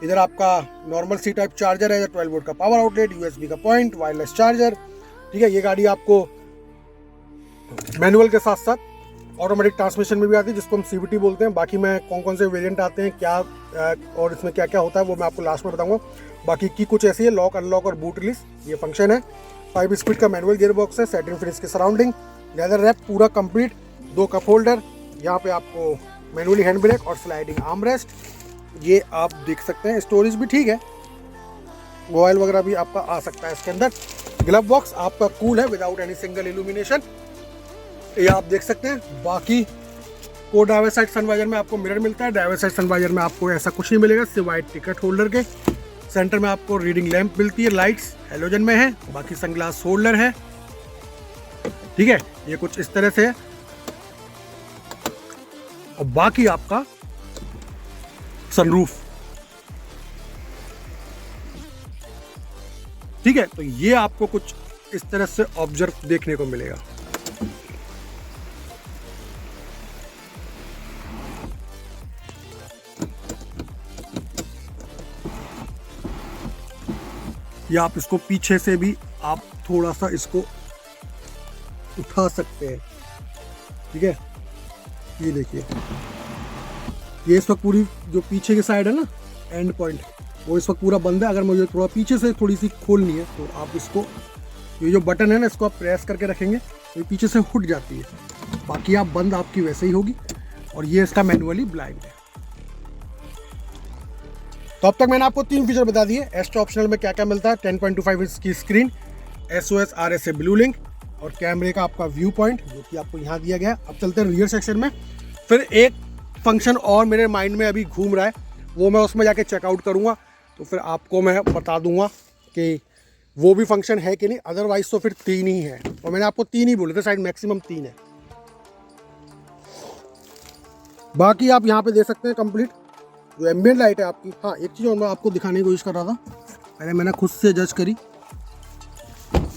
इधर आपका नॉर्मल C टाइप चार्जर है, 12 वोल्ट का पावर आउटलेट, USB का पॉइंट, वायरलेस चार्जर। ठीक है, ये गाड़ी आपको मैनुअल के साथ साथ ऑटोमेटिक ट्रांसमिशन में भी आती है, जिसको हम CVT बोलते हैं। बाकी मैं कौन कौन से वेरिएंट आते हैं क्या और इसमें क्या क्या होता है वो मैं आपको लास्ट में बताऊंगा। बाकी की कुछ ऐसी है, लॉक अनलॉक और बूट रिलीज ये फंक्शन है। 5 स्पीड का मैनुअल गियर बॉक्स है, सेटिंग फिनिश के सराउंडिंग, लेदर रैप पूरा कंप्लीट, 2 कप होल्डर, यहाँ पे आपको मैनुअली हैंड ब्रेक और स्लाइडिंग आर्म रेस्ट, ये आप देख सकते हैं। स्टोरेज भी ठीक है, मोबाइल वगैरह भी आपका आ सकता है इसके अंदर। ग्लव बॉक्स आपका कूल है विदाउट एनी सिंगल इल्यूमिनेशन, ये आप देख सकते हैं। बाकी को ड्राइवर साइड सनवाइजर में आपको मिरर मिलता है। ड्राइवर साइड सनवाइजर में आपको ऐसा कुछ नहीं मिलेगा सिवाय टिकट होल्डर के। सेंटर में आपको रीडिंग लैंप मिलती है, लाइट्स हेलोजन में है। बाकी सनग्लास होल्डर है। ठीक है, ये कुछ इस तरह से है। और बाकी आपका सनरूफ, ठीक है। तो ये आपको कुछ इस तरह से ऑब्जर्व देखने को मिलेगा। या आप इसको पीछे से भी आप थोड़ा सा इसको उठा सकते हैं। ठीक है, ये देखिए, ये इस वक्त पूरी जो पीछे की साइड है ना एंड पॉइंट, वो इस वक्त पूरा बंद है। अगर मुझे थोड़ा पीछे से थोड़ी सी खोलनी है तो आप इसको, ये जो बटन है ना इसको आप प्रेस करके रखेंगे तो ये पीछे से फुट जाती है। बाकी आप बंद आपकी वैसे ही होगी। और ये इसका मैनुअली ब्लाइंड है। तो अब तक मैंने आपको 3 फीचर बता दिए। एक्स्ट्रा ऑप्शनल में क्या क्या मिलता है, 10.25 इंच की screen, SOS RSA blue link और कैमरे का आपका व्यू पॉइंट जो कि आपको यहाँ दिया गया है। अब चलते हैं रियर सेक्शन में। फिर एक फंक्शन और मेरे माइंड में अभी घूम रहा है, वो मैं उसमें जाके चेकआउट करूँगा तो फिर आपको मैं बता दूंगा कि वो भी फंक्शन है कि नहीं। अदरवाइज तो फिर 3 ही है, और मैंने आपको 3 ही बोले थे, शायद मैक्सिमम 3 है। बाकी आप यहाँ पे देख सकते हैं कंप्लीट जो एम्बियंट लाइट है आपकी। हाँ, एक चीज़ और मैं आपको दिखाने की कोशिश कर रहा था, पहले मैंने खुद से जज करी,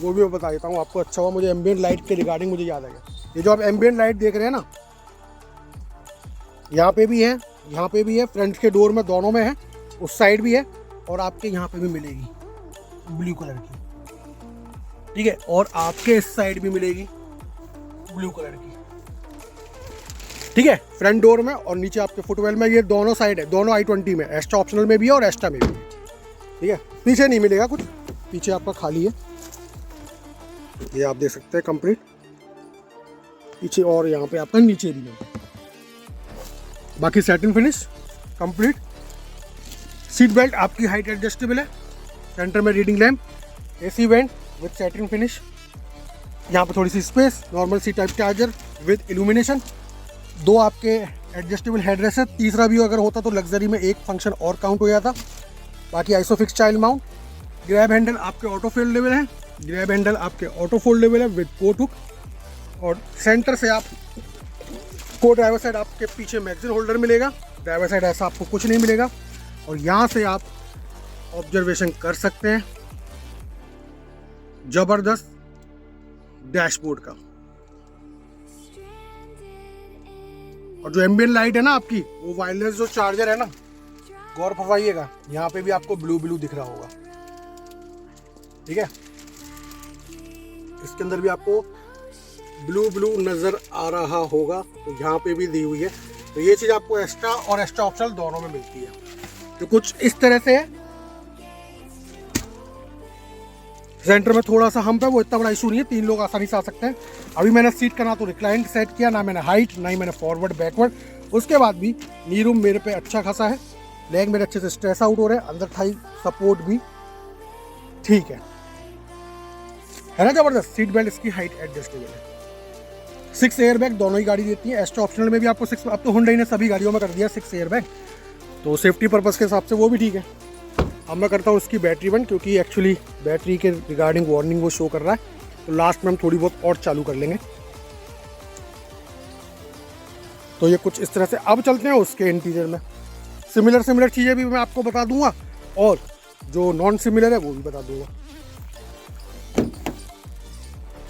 वो भी मैं बता देता हूँ आपको। अच्छा हुआ मुझे एम्बियंट लाइट के रिगार्डिंग मुझे याद आ गया। ये जो आप एम्बियंट लाइट देख रहे हैं ना, यहाँ पे भी है, यहाँ पे भी है, फ्रंट के डोर में दोनों में है, उस साइड भी है, और आपके यहाँ पे भी मिलेगी ब्लू कलर की। ठीक है, और आपके इस साइड भी मिलेगी ब्लू कलर की। ठीक है, फ्रंट डोर में और नीचे आपके फुटवेल में, ये दोनों साइड है, दोनों i20 में, एक्स्ट्रा ऑप्शनल में भी है और एक्स्ट्रा में भी है। ठीक है, पीछे नहीं मिलेगा कुछ, पीछे आपका खाली है, ये आप देख सकते हैं कंप्लीट पीछे, और यहाँ पे आपका नीचे भी है। बाकी setting finish complete. Seat belt आपकी हाइट एडजस्टेबल है। सेंटर में reading lamp, AC vent with setting finish, यहाँ पे थोड़ी सी space, normal C type charger with illumination, 2 आपके एडजस्टेबल हेडरेस्ट है। तीसरा भी अगर होता तो लग्जरी में एक फंक्शन और काउंट हो जाता। बाकी isofix child mount, grab handle आपके ऑटो फोल्डेबल है, ग्रैब हैंडल आपके ऑटो फोल्डेबल है विद कोट हुक, और सेंटर से आप को ड्राइवर साइड आपके पीछे मैगजीन होल्डर मिलेगा। ड्राइवर साइड ऐसा आपको कुछ नहीं मिलेगा, और यहाँ से आप ऑब्जर्वेशन कर सकते हैं जबरदस्त डैशबोर्ड का। और जो एम्बियंट लाइट है ना आपकी, वो वायरलेस जो चार्जर है ना, गौर फरमाइएगा, यहाँ पे भी आपको ब्लू ब्लू दिख रहा होगा। ठीक है, इसके अंदर भी आपको ब्लू ब्लू नजर आ रहा होगा, तो यहाँ पे भी दी हुई है। तो ये चीज़ आपको एक्स्ट्रा और एक्स्ट्रा ऑप्शनल दोनों में मिलती है। तो कुछ इस तरह से है। सेंटर में थोड़ा सा हम्प है, वो इतना बड़ा इशू नहीं है, 3 लोग आसानी से आ सकते हैं। अभी मैंने सीट का ना तो रिक्लाइन सेट किया, ना मैंने हाइट, ना ही मैंने फॉरवर्ड बैकवर्ड। उसके बाद भी नी रूम मेरे पे अच्छा खासा है। लेग मेरे अच्छे से स्ट्रेस आउट हो रहे हैं, अंदर थाई सपोर्ट भी ठीक है ना ज़बरदस्त। सीट बेल्ट इसकी हाइट एडजस्टेबल है। 6 एयर बैग दोनों ही गाड़ी देती है। एस्ट्रा ऑप्शनल में भी आपको 6, अब तो हुंडई ने सभी गाड़ियों में कर दिया 6 एयर बैग, तो सेफ्टी पर्पज़ के हिसाब से वो भी ठीक है। अब मैं करता हूँ उसकी बैटरी बंद, क्योंकि एक्चुअली बैटरी के रिगार्डिंग वार्निंग वो शो कर रहा है, तो लास्ट में हम थोड़ी बहुत और चालू कर लेंगे। तो ये कुछ इस तरह से। अब चलते हैं उसके इंटीरियर में। सिमिलर चीज़ें भी मैं आपको बता दूंगा और जो नॉन सिमिलर है वो भी बता दूंगा।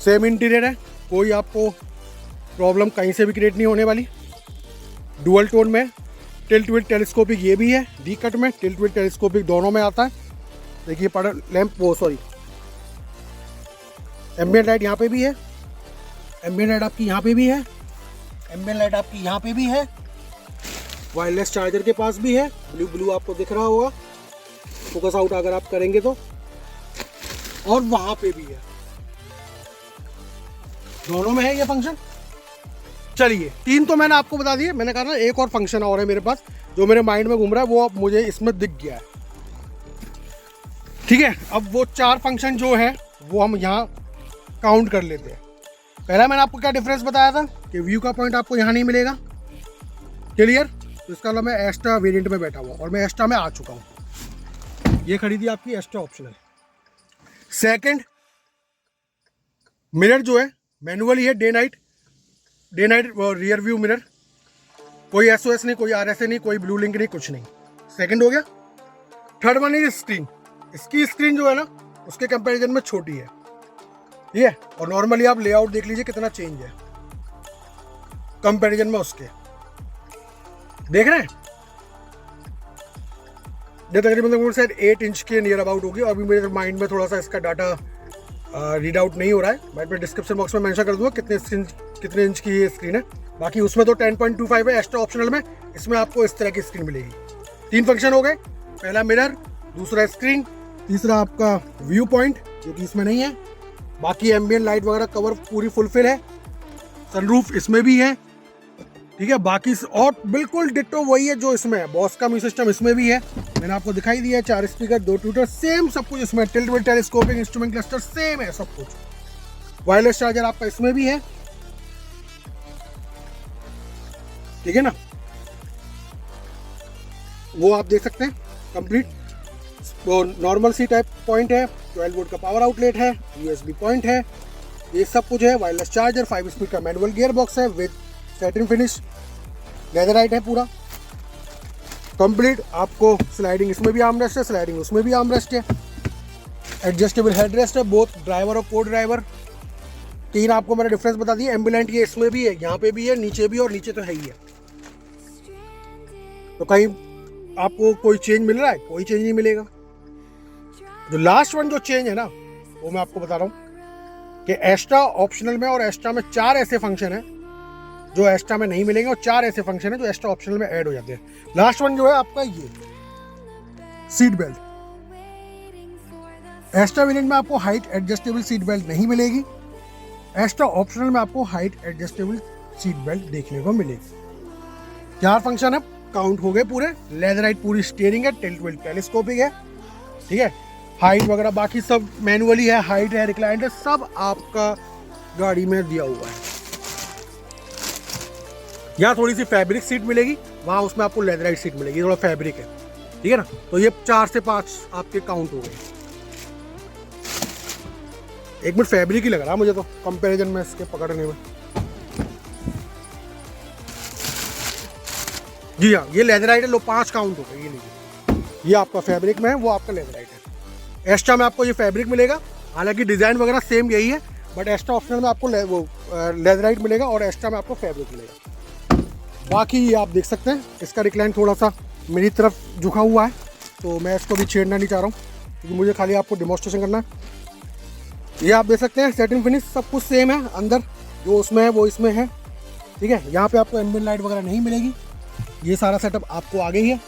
सेम इंटीरियर है, कोई आपको प्रॉब्लम कहीं से भी क्रिएट नहीं होने वाली। डुअल टोन में टिल्ट विद टेलीस्कोपिक ये भी है, डी कट में टिल्ट विद टेलीस्कोपिक दोनों में आता है। देखिए पड़ा लैंप, वो सॉरी एम्बिएंट लाइट यहाँ पे भी है, एम्बिएंट लाइट आपकी यहाँ पे भी है, एम्बिएंट लाइट आपकी यहाँ पे भी है, वायरलेस चार्जर के पास भी है, ब्लू आपको दिख रहा होगा फोकस आउट अगर आप करेंगे तो, और वहाँ पे भी है, दोनों में है ये फंक्शन। चलिए 3 तो मैंने आपको बता दिए। मैंने कहा ना एक और फंक्शन और है मेरे पास जो मेरे माइंड में घूम रहा है, वो अब मुझे इसमें दिख गया है। ठीक है, अब वो 4 फंक्शन जो है वो हम यहाँ काउंट कर लेते हैं। पहला मैंने आपको क्या डिफरेंस बताया था कि व्यू का पॉइंट आपको यहाँ नहीं मिलेगा, क्लियर। तो इसका मतलब मैं एक्स्ट्रा वेरिएंट में बैठा हुआ और मैं एक्स्ट्रा में आ चुका हूँ। ये खरीदी आपकी एक्स्ट्रा ऑप्शनल। सेकंड, मिरर जो है मैनुअल ही है, day night rear view mirror, कोई एसओएस नहीं, कोई आरएसए नहीं, कोई ब्लू लिंक नहीं, कुछ नहीं। सेकंड हो गया। Third one is screen. इसकी स्क्रीन जो है ना उसके कंपैरिजन में छोटी है ये, और नॉर्मली आप लेआउट देख लीजिए कितना चेंज है कंपैरिजन में उसके, देख रहे हैं। ये तकरीबन शायद 8 इंच के नियर अबाउट होगी। अभी मेरे माइंड में थोड़ा सा इसका डाटा रीड आउट नहीं हो रहा है, बट मैं डिस्क्रिप्शन बॉक्स में मेंशन कर दूंगा कितने इंच की ये स्क्रीन है। बाकी उसमें तो 10.25 है एक्स्ट्रा ऑप्शनल में, इसमें आपको इस तरह की स्क्रीन मिलेगी। 3 फंक्शन हो गए, पहला मिरर, दूसरा स्क्रीन, तीसरा आपका व्यू पॉइंट जो कि इसमें नहीं है। बाकी एम्बिएंट लाइट वगैरह कवर पूरी फुलफिल है, सनरूफ इसमें भी है, ठीक है। बाकी और बिल्कुल डिट्टो वही है जो इसमें है। बॉस का म्यूजिक सिस्टम इसमें भी है, मैंने आपको दिखाई दिया है। 4 स्पीकर, 2 ट्विटर, सेम सब कुछ इसमें। Tilt with telescopic instrument cluster same है सब कुछ। वायरलेस चार्जर आपका इसमें भी है, ठीक है ना, वो आप देख सकते हैं कंप्लीट। वो नॉर्मल सी टाइप पॉइंट है, 12 वोल्ट का पावर आउटलेट है, यूएसबी पॉइंट है, ये सब कुछ है। वायरलेस चार्जर, 5 स्पीड का मैनुअल गियर बॉक्स है विद सैटिन फिनिश, लेदराइट है पूरा कंप्लीट। आपको स्लाइडिंग इसमें भी आर्मरेस्ट है, स्लाइडिंग उसमें भी आर्मरेस्ट है, एडजस्टेबल हेडरेस्ट है बोथ ड्राइवर और को ड्राइवर। 3 आपको मैंने डिफरेंस बता दिया। एम्बुलेंट ये इसमें भी है, यहाँ पे भी है, नीचे भी, और नीचे तो है ही है। तो कहीं आपको कोई चेंज मिल रहा है? कोई चेंज नहीं मिलेगा। जो लास्ट वन जो चेंज है ना वो मैं आपको बता रहा हूँ कि एक्स्ट्रा ऑप्शनल में और एक्स्ट्रा में 4 ऐसे फंक्शन हैं जो एक्स्ट्रा में नहीं मिलेंगे, और 4 ऐसे फंक्शन हैं जो एक्स्ट्रा ऑप्शनल में ऐड हो जाते हैं। लास्ट वन जो है आपका ये सीट बेल्ट। एक्स्ट्रा वेरिएंट में आपको हाइट एडजस्टेबल सीट बेल्ट नहीं मिलेगी, एक्स्ट्रा ऑप्शनल में आपको हाइट एडजस्टेबल सीट बेल्ट देखने को मिलेगी। 4 फंक्शन है, काउंट हो गए पूरे। लेदराइट पूरी स्टीयरिंग है, टिल्ट विद टेलीस्कोपिक है, ठीक है। हाइट वगैरह बाकी सब मैनुअली है, हाइट है, रिक्लाइंड है, सब आपका गाड़ी में दिया हुआ है। यहाँ थोड़ी सी फैब्रिक सीट मिलेगी, वहाँ उसमें आपको लेदराइट सीट मिलेगी, थोड़ा फैब्रिक है, ठीक है ना। तो ये 4 से 5 आपके काउंट हो गए। एक मिनट, फैब्रिक ही लग रहा मुझे तो कंपैरिजन में इसके पकड़ने में। जी हाँ, ये लेदराइट है, लो 5 काउंट हो गए। ये लीजिए, ये आपका फैब्रिक में है, वो आपका लेदराइट है। एक्स्ट्रा में आपको ये फैब्रिक मिलेगा, हालांकि डिज़ाइन वगैरह सेम यही है, बट एक्स्ट्रा ऑप्शनल में आपको वो लेदराइट मिलेगा और एक्स्ट्रा में आपको फैब्रिक मिलेगा। बाकी ये आप देख सकते हैं, इसका रिक्लाइन थोड़ा सा मेरी तरफ झुका हुआ है, तो मैं इसको भी छेड़ना नहीं चाह रहा हूँ क्योंकि मुझे खाली आपको डिमॉन्स्ट्रेशन करना है। ये आप देख सकते हैं, सैटिन फिनिश सब कुछ सेम है, अंदर जो उसमें है वो इसमें है, ठीक है। यहाँ पे आपको एम्बिएंट लाइट वगैरह नहीं मिलेगी। ये सारा सेटअप आपको आगे ही है।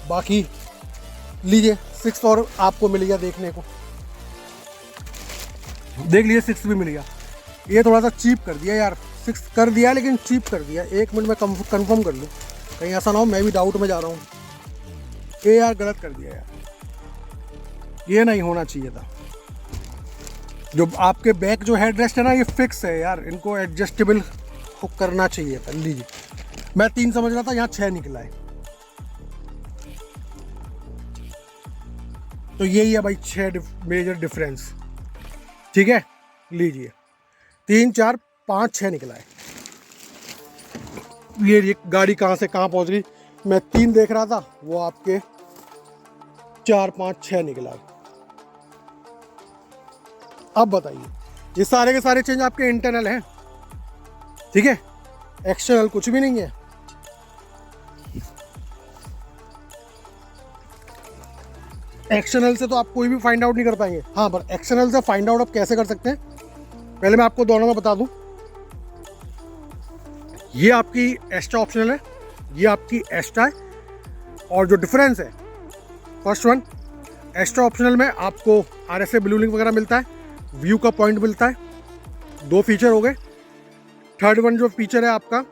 बाकी लीजिए 6 और आपको मिल गया देखने को, देख लीजिए 6 भी मिल गया। ये थोड़ा सा चीप कर दिया यार, 6 कर दिया लेकिन चीप कर दिया। 1 मिनट में कंफर्म कर लूँ, कहीं ऐसा ना हो मैं भी डाउट में जा रहा हूँ। ये यार गलत कर दिया यार, ये नहीं होना चाहिए था। जो आपके बैक जो हेड रेस्ट है ना ये फिक्स है यार, इनको एडजस्टेबल करना चाहिए था। लीजिए, मैं 3 समझ रहा था, यहाँ 6 निकला है। तो यही है भाई 6 मेजर डिफरेंस। ठीक है, लीजिए 3 4 5 6 निकला है। ये गाड़ी कहाँ से कहाँ पहुँच गई, मैं 3 देख रहा था, वो आपके 4 5 6 निकला है। अब बताइए, ये सारे के सारे चेंज आपके इंटरनल हैं, ठीक है, एक्सटर्नल कुछ भी नहीं है। एक्सटर्नल से तो आप कोई भी फाइंड आउट नहीं कर पाएंगे। हाँ, पर एक्सटर्नल से फाइंड आउट आप कैसे कर सकते हैं, पहले मैं आपको दोनों में बता दूं। ये आपकी एक्स्ट्रा ऑप्शनल है, ये आपकी एक्स्ट्रा है, और जो डिफरेंस है, फर्स्ट वन, एक्स्ट्रा ऑप्शनल में आपको RSA ब्लू लिंक वगैरह मिलता है, व्यू का पॉइंट मिलता है, 2 फीचर हो गए। थर्ड वन जो फीचर है आपका,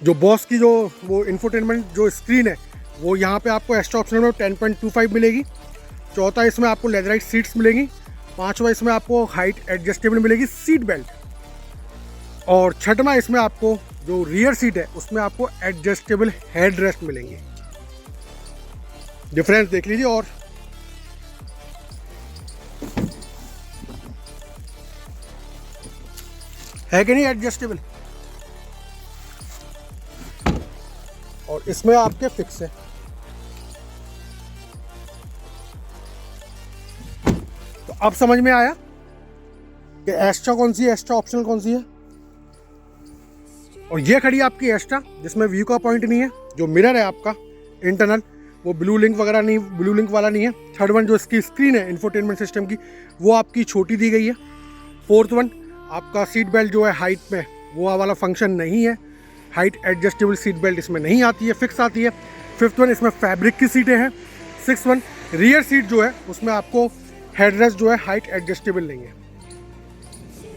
जो बॉस की जो वो इंफोटेनमेंट जो स्क्रीन है, वो यहाँ पे आपको एक्स्ट्रा ऑप्शनल में 10.25 मिलेगी। चौथा, इसमें आपको लेदराइट सीट्स मिलेंगी। पांचवा, इसमें आपको हाइट एडजस्टेबल मिलेगी, सीट बेल्ट। और छठवां, इसमें आपको जो रियर सीट है उसमें आपको एडजस्टेबल हेड रेस्ट मिलेंगे। डिफरेंस देख लीजिए। और है कि नहीं एडजस्टेबल, और इसमें आपके फिक्स है। तो अब समझ में आया कि एक्स्ट्रा कौन सी है, एक्स्ट्रा ऑप्शनल कौन सी है। और ये खड़ी आपकी एक्स्ट्रा, जिसमें व्यू का पॉइंट नहीं है। जो मिरर है आपका इंटरनल, वो ब्लू लिंक वगैरह नहीं, ब्लू लिंक वाला नहीं है। थर्ड वन, जो इसकी स्क्रीन है इंफोटेनमेंट सिस्टम की, वो आपकी छोटी दी गई है। फोर्थ वन, आपका सीट बेल्ट जो है हाइट में, वो वाला फंक्शन नहीं है। हाइट एडजस्टेबल सीट बेल्ट इसमें नहीं आती है, फिक्स आती है। फिफ्थ वन, इसमें फैब्रिक की सीटें हैं। सिक्स वन, रियर सीट जो है उसमें आपको हेडरेस्ट जो है हाइट एडजस्टेबल नहीं है।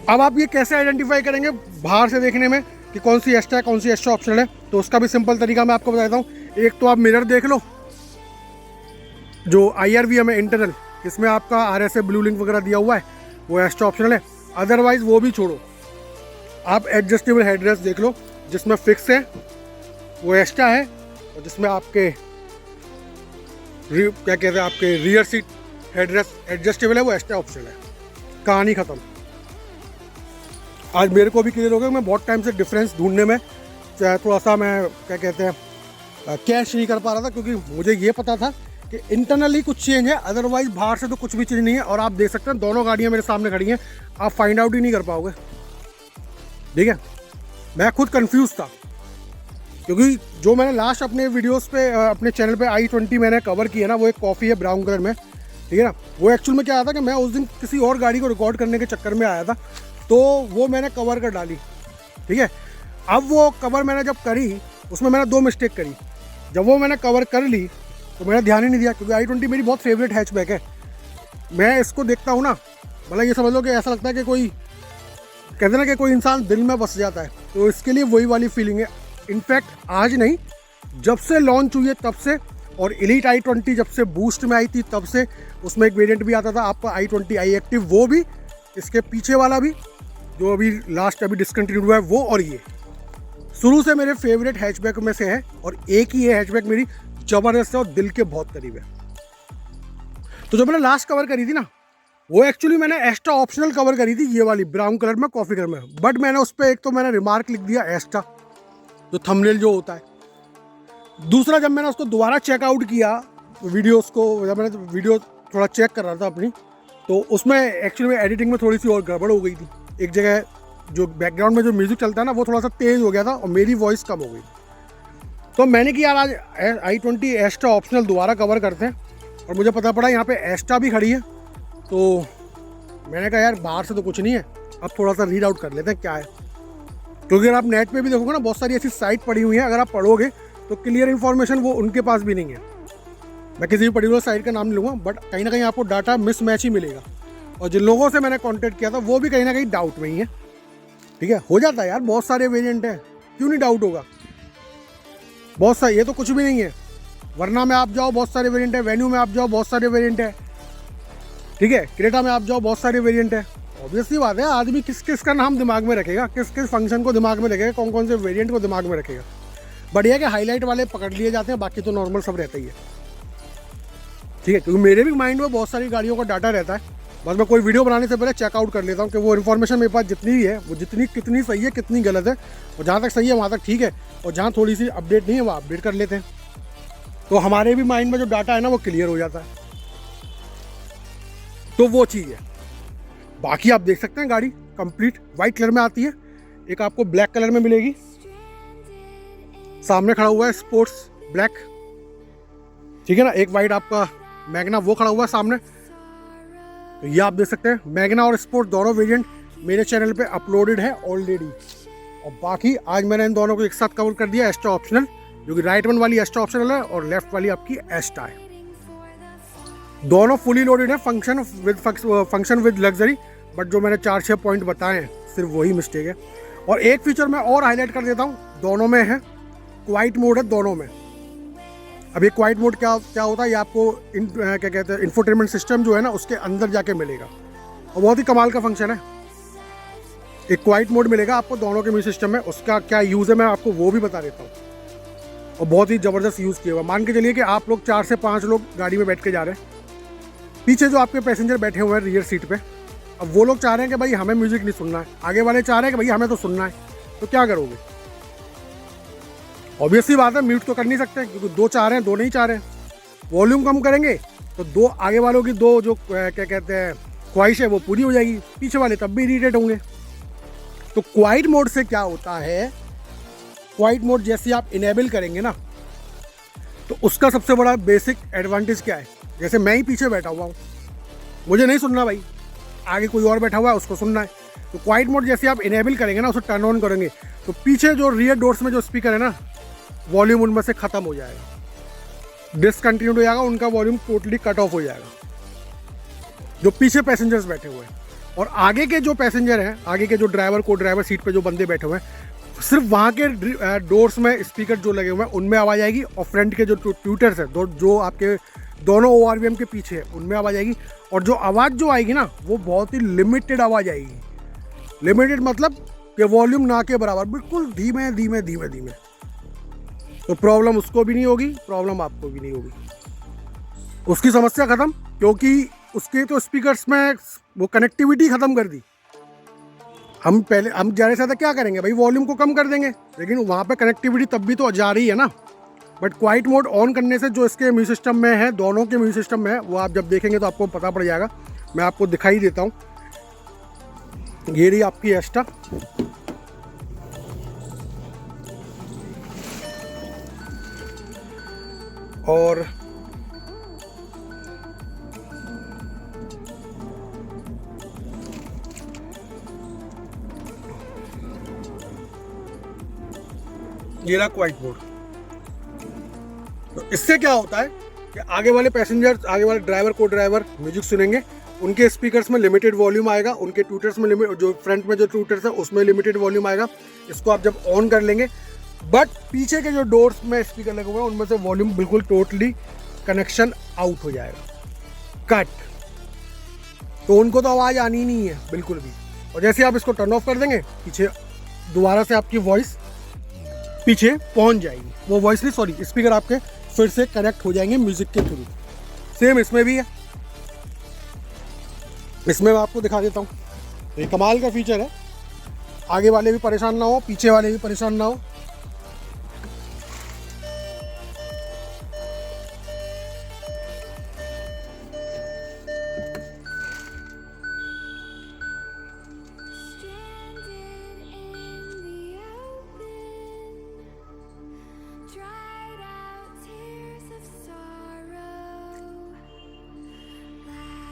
अब आप ये कैसे आइडेंटिफाई करेंगे बाहर से देखने में कि कौन सी एक्स्ट्रा है, कौन सी एक्स्ट्रा ऑप्शनल है, तो उसका भी सिंपल तरीका मैं आपको बताता हूँ। एक तो आप मिरर देख लो, जो IRVM है इंटरनल, इसमें आपका RSA ब्लू लिंक वगैरह दिया हुआ है, वो एक्स्ट्रा ऑप्शनल है। अदरवाइज वो भी छोड़ो, आप एडजस्टेबल हेडरेस्ट देख लो, जिसमें फिक्स है वो एक्स्ट्रा है, और जिसमें आपके क्या कहते हैं, आपके रियर सीट हेडरेस्ट एडजस्टेबल है, वो एक्स्ट्रा ऑप्शनल है। कहानी ख़त्म। आज मेरे को भी क्लियर हो गया। मैं बहुत टाइम से डिफरेंस ढूंढने में थोड़ा सा मैं क्या कहते हैं कैश नहीं कर पा रहा था, क्योंकि मुझे ये पता था कि इंटरनली कुछ चेंज है, अदरवाइज बाहर से तो कुछ भी चेंज नहीं है। और आप देख सकते हैं दोनों गाड़ियाँ मेरे सामने खड़ी हैं, आप फाइंड आउट ही नहीं कर पाओगे। ठीक है, मैं खुद कंफ्यूज था, क्योंकि जो मैंने लास्ट अपने वीडियोस पे अपने चैनल पे i20 मैंने कवर किया ना, वो एक कॉफ़ी है ब्राउन कलर में, ठीक है ना। वो एक्चुअल में क्या आया था कि मैं उस दिन किसी और गाड़ी को रिकॉर्ड करने के चक्कर में आया था, तो वो मैंने कवर कर डाली। ठीक है, अब वो कवर मैंने जब करी, उसमें मैंने 2 मिस्टेक करी। जब वो मैंने कवर कर ली तो मैंने ध्यान ही नहीं दिया, क्योंकि i20 मेरी बहुत फेवरेट हैचबैक है। मैं इसको देखता हूँ ना, मतलब ये समझ लो कि ऐसा लगता है कि कोई कहते ना कि कोई इंसान दिल में बस जाता है, तो इसके लिए वही वाली फीलिंग है। इनफैक्ट आज नहीं, जब से लॉन्च हुई है तब से, और एलीट i20 जब से बूस्ट में आई थी तब से, उसमें एक वेरिएंट भी आता था आपका i20 i एक्टिव, वो भी, इसके पीछे वाला भी जो अभी लास्ट अभी डिसकंटिन्यू हुआ है वो, और ये शुरू से मेरे फेवरेट हैचबैक में से है। और एक ही ये हैचबैक मेरी ज़बरदस्त है और दिल के बहुत करीब है। तो जो मैंने लास्ट कवर करी थी ना, वो एक्चुअली मैंने एक्स्ट्रा ऑप्शनल कवर करी थी, ये वाली ब्राउन कलर में, कॉफ़ी कलर में। बट मैंने उस पर एक तो मैंने रिमार्क लिख दिया एक्स्ट्रा, जो थंबनेल जो होता है। दूसरा, जब मैंने उसको दोबारा चेकआउट किया वीडियोस को, जब मैंने वीडियो थोड़ा चेक कर रहा था अपनी, तो उसमें एक्चुअली में एडिटिंग में थोड़ी सी और गड़बड़ हो गई थी। एक जगह जो बैकग्राउंड में जो म्यूज़िक चलता है ना, वो थोड़ा सा तेज़ हो गया था और मेरी वॉइस कम हो गई। तो मैंने कि यार आज i20 एक्स्ट्रा ऑप्शनल दोबारा कवर करते हैं, और मुझे पता पड़ा यहाँ पे एक्स्ट्रा भी खड़ी है। तो मैंने कहा यार बाहर से तो कुछ नहीं है, अब थोड़ा सा रीड आउट कर लेते हैं क्या है। क्योंकि अगर आप नेट पे भी देखोगे ना, बहुत सारी ऐसी साइट पड़ी हुई हैं, अगर आप पढ़ोगे तो क्लियर इन्फॉर्मेशन वो उनके पास भी नहीं है। मैं किसी भी पर्टिकुलर साइट का नाम नहीं लूँगा, बट कहीं ना कहीं आपको डाटा मिसमैच ही मिलेगा। और जिन लोगों से मैंने कांटेक्ट किया था वो भी कहीं ना कहीं डाउट में ही है। ठीक है, हो जाता है यार, बहुत सारे वेरिएंट हैं, क्यों नहीं डाउट होगा, बहुत सारे, ये तो कुछ भी नहीं है। वरना में आप जाओ बहुत सारे वेरिएंट है, वेन्यू में आप जाओ बहुत सारे वेरिएंट है, ठीक है, क्रेटा में आप जाओ बहुत सारे वेरिएंट है। ऑब्वियसली बात है, आदमी किस किस का नाम दिमाग में रखेगा, किस किस फंक्शन को दिमाग में रखेगा, कौन कौन से वेरिएंट को दिमाग में रखेगा। बढ़िया कि हाईलाइट वाले पकड़ लिए जाते हैं, बाकी तो नॉर्मल सब रहता ही है, ठीक है। क्योंकि मेरे भी माइंड में बहुत सारी गाड़ियों का डाटा रहता है, बस मैं कोई वीडियो बनाने से पहले चेकआउट कर लेता हूँ कि वो इन्फॉर्मेशन मेरे पास जितनी है वो कितनी सही है, कितनी गलत है, और जहाँ तक सही है वहाँ तक ठीक है, और जहाँ थोड़ी सी अपडेट नहीं है वहाँ अपडेट कर लेते हैं, तो हमारे भी माइंड में जो डाटा है ना वो क्लियर हो जाता है। तो वो चीज़ है। बाकी आप देख सकते हैं गाड़ी कंप्लीट वाइट कलर में आती है, एक आपको ब्लैक कलर में मिलेगी। सामने खड़ा हुआ है स्पोर्ट्स ब्लैक, ठीक है ना, एक वाइट आपका मैग्ना वो खड़ा हुआ है सामने। तो ये आप देख सकते हैं मैग्ना और स्पोर्ट दोनों वेरिएंट मेरे चैनल पे अपलोडेड है ऑलरेडी। और बाकी आज मैंने इन दोनों को एक साथ कवर कर दिया, एस्टा ऑप्शनल, जो कि राइट वन वाली एस्टा ऑप्शनल है और लेफ्ट वाली आपकी एस्टा है। दोनों फुली लोडेड है, फंक्शन विद लग्जरी, बट जो मैंने 4-6 पॉइंट बताए हैं सिर्फ वही मिस्टेक है। और एक फीचर मैं और हाईलाइट कर देता हूँ, दोनों में है क्वाइट मोड है दोनों में। अब ये क्वाइट मोड क्या होता है, ये आपको क्या कहते हैं इंफोटेनमेंट सिस्टम जो है ना उसके अंदर जाके मिलेगा, और बहुत ही कमाल का फंक्शन है। एक क्वाइट मोड मिलेगा आपको दोनों के म्यूजिक सिस्टम में, उसका क्या यूज़ है मैं आपको वो भी बता देता हूँ, और बहुत ही ज़बरदस्त यूज़ किया हुआ। मान के चलिए कि आप लोग 4 से 5 लोग गाड़ी में बैठ के जा रहे हैं, पीछे जो आपके पैसेंजर बैठे हुए हैं रियर सीट पे, अब वो लोग चाह रहे हैं कि भाई हमें म्यूजिक नहीं सुनना है, आगे वाले चाह रहे हैं कि भाई हमें तो सुनना है, तो क्या करोगे? ऑब्वियसली बात है, म्यूट तो कर नहीं सकते, क्योंकि 2 चाह रहे हैं 2 नहीं चाह रहे हैं। वॉल्यूम कम करेंगे तो 2 आगे वालों की 2 जो क्या कहते हैं ख्वाहिश है वो पूरी हो जाएगी, पीछे वाले तब भी इरिटेट होंगे। तो क्वाइट मोड से क्या होता है, क्वाइट मोड जैसे आप इनेबल करेंगे ना, तो उसका सबसे बड़ा बेसिक एडवांटेज क्या है, जैसे मैं ही पीछे बैठा हुआ हूँ, मुझे नहीं सुनना भाई, आगे कोई और बैठा हुआ है उसको सुनना है, तो क्वाइट मोड जैसे आप इनेबल करेंगे ना, उसे टर्न ऑन करेंगे, तो पीछे जो रियर डोर्स में जो स्पीकर है ना, वॉल्यूम उनमें से ख़त्म हो जाएगा, डिसकंटिन्यूड हो जाएगा, उनका वॉल्यूम टोटली कट ऑफ हो जाएगा, जो पीछे पैसेंजर्स बैठे हुए हैं। और आगे के जो पैसेंजर हैं, आगे के जो ड्राइवर सीट पे जो बंदे बैठे हुए हैं, सिर्फ वहाँ के डोर्स में स्पीकर जो लगे हुए हैं उनमें आवाज़ आएगी, और फ्रंट के जो ट्यूटर्स हैं जो आपके दोनों ORVM के पीछे है उनमें आवाज़ आएगी। और जो आवाज़ जो आएगी ना वो बहुत ही लिमिटेड आवाज़ आएगी, लिमिटेड मतलब कि वॉल्यूम ना के बराबर, बिल्कुल धीमे धीमे धीमे धीमे। तो प्रॉब्लम उसको भी नहीं होगी, प्रॉब्लम आपको भी नहीं होगी, उसकी समस्या ख़त्म, क्योंकि उसके तो स्पीकर्स में वो कनेक्टिविटी ख़त्म कर दी। हम ज़्यादा से ज़्यादा क्या करेंगे भाई, वॉल्यूम को कम कर देंगे, लेकिन वहाँ पे कनेक्टिविटी तब भी तो जा रही है ना। बट क्वाइट मोड ऑन करने से जो इसके म्यूजिक सिस्टम में है, दोनों के म्यूजिक सिस्टम में है, वो आप जब देखेंगे तो आपको पता पड़ जाएगा। मैं आपको दिखाई देता हूँ, ये रही आपकी एस्टा, और ये रहा क्वाइट मोड। तो इससे क्या होता है कि आगे वाले पैसेंजर, आगे वाले ड्राइवर म्यूजिक सुनेंगे, उनके स्पीकर्स में लिमिटेड वॉल्यूम आएगा, उनके ट्यूटर्स में जो फ्रंट में जो ट्यूटर्स है उसमें लिमिटेड वॉल्यूम आएगा। इसको आप जब ऑन कर लेंगे, बट पीछे के जो डोर्स में स्पीकर लगे हुए हैं उनमें से वॉल्यूम बिल्कुल टोटली कनेक्शन आउट हो जाएगा, कट, तो उनको तो आवाज़ आनी ही नहीं है बिल्कुल भी। और जैसे आप इसको टर्न ऑफ कर देंगे, पीछे दोबारा से आपकी वॉइस पीछे पहुंच जाएगी, वो वॉइस नहीं सॉरी स्पीकर आपके फिर से कनेक्ट हो जाएंगे म्यूजिक के थ्रू। सेम इसमें भी है, इसमें मैं आपको दिखा देता हूँ। ये कमाल का फीचर है, आगे वाले भी परेशान ना हो, पीछे वाले भी परेशान ना हो।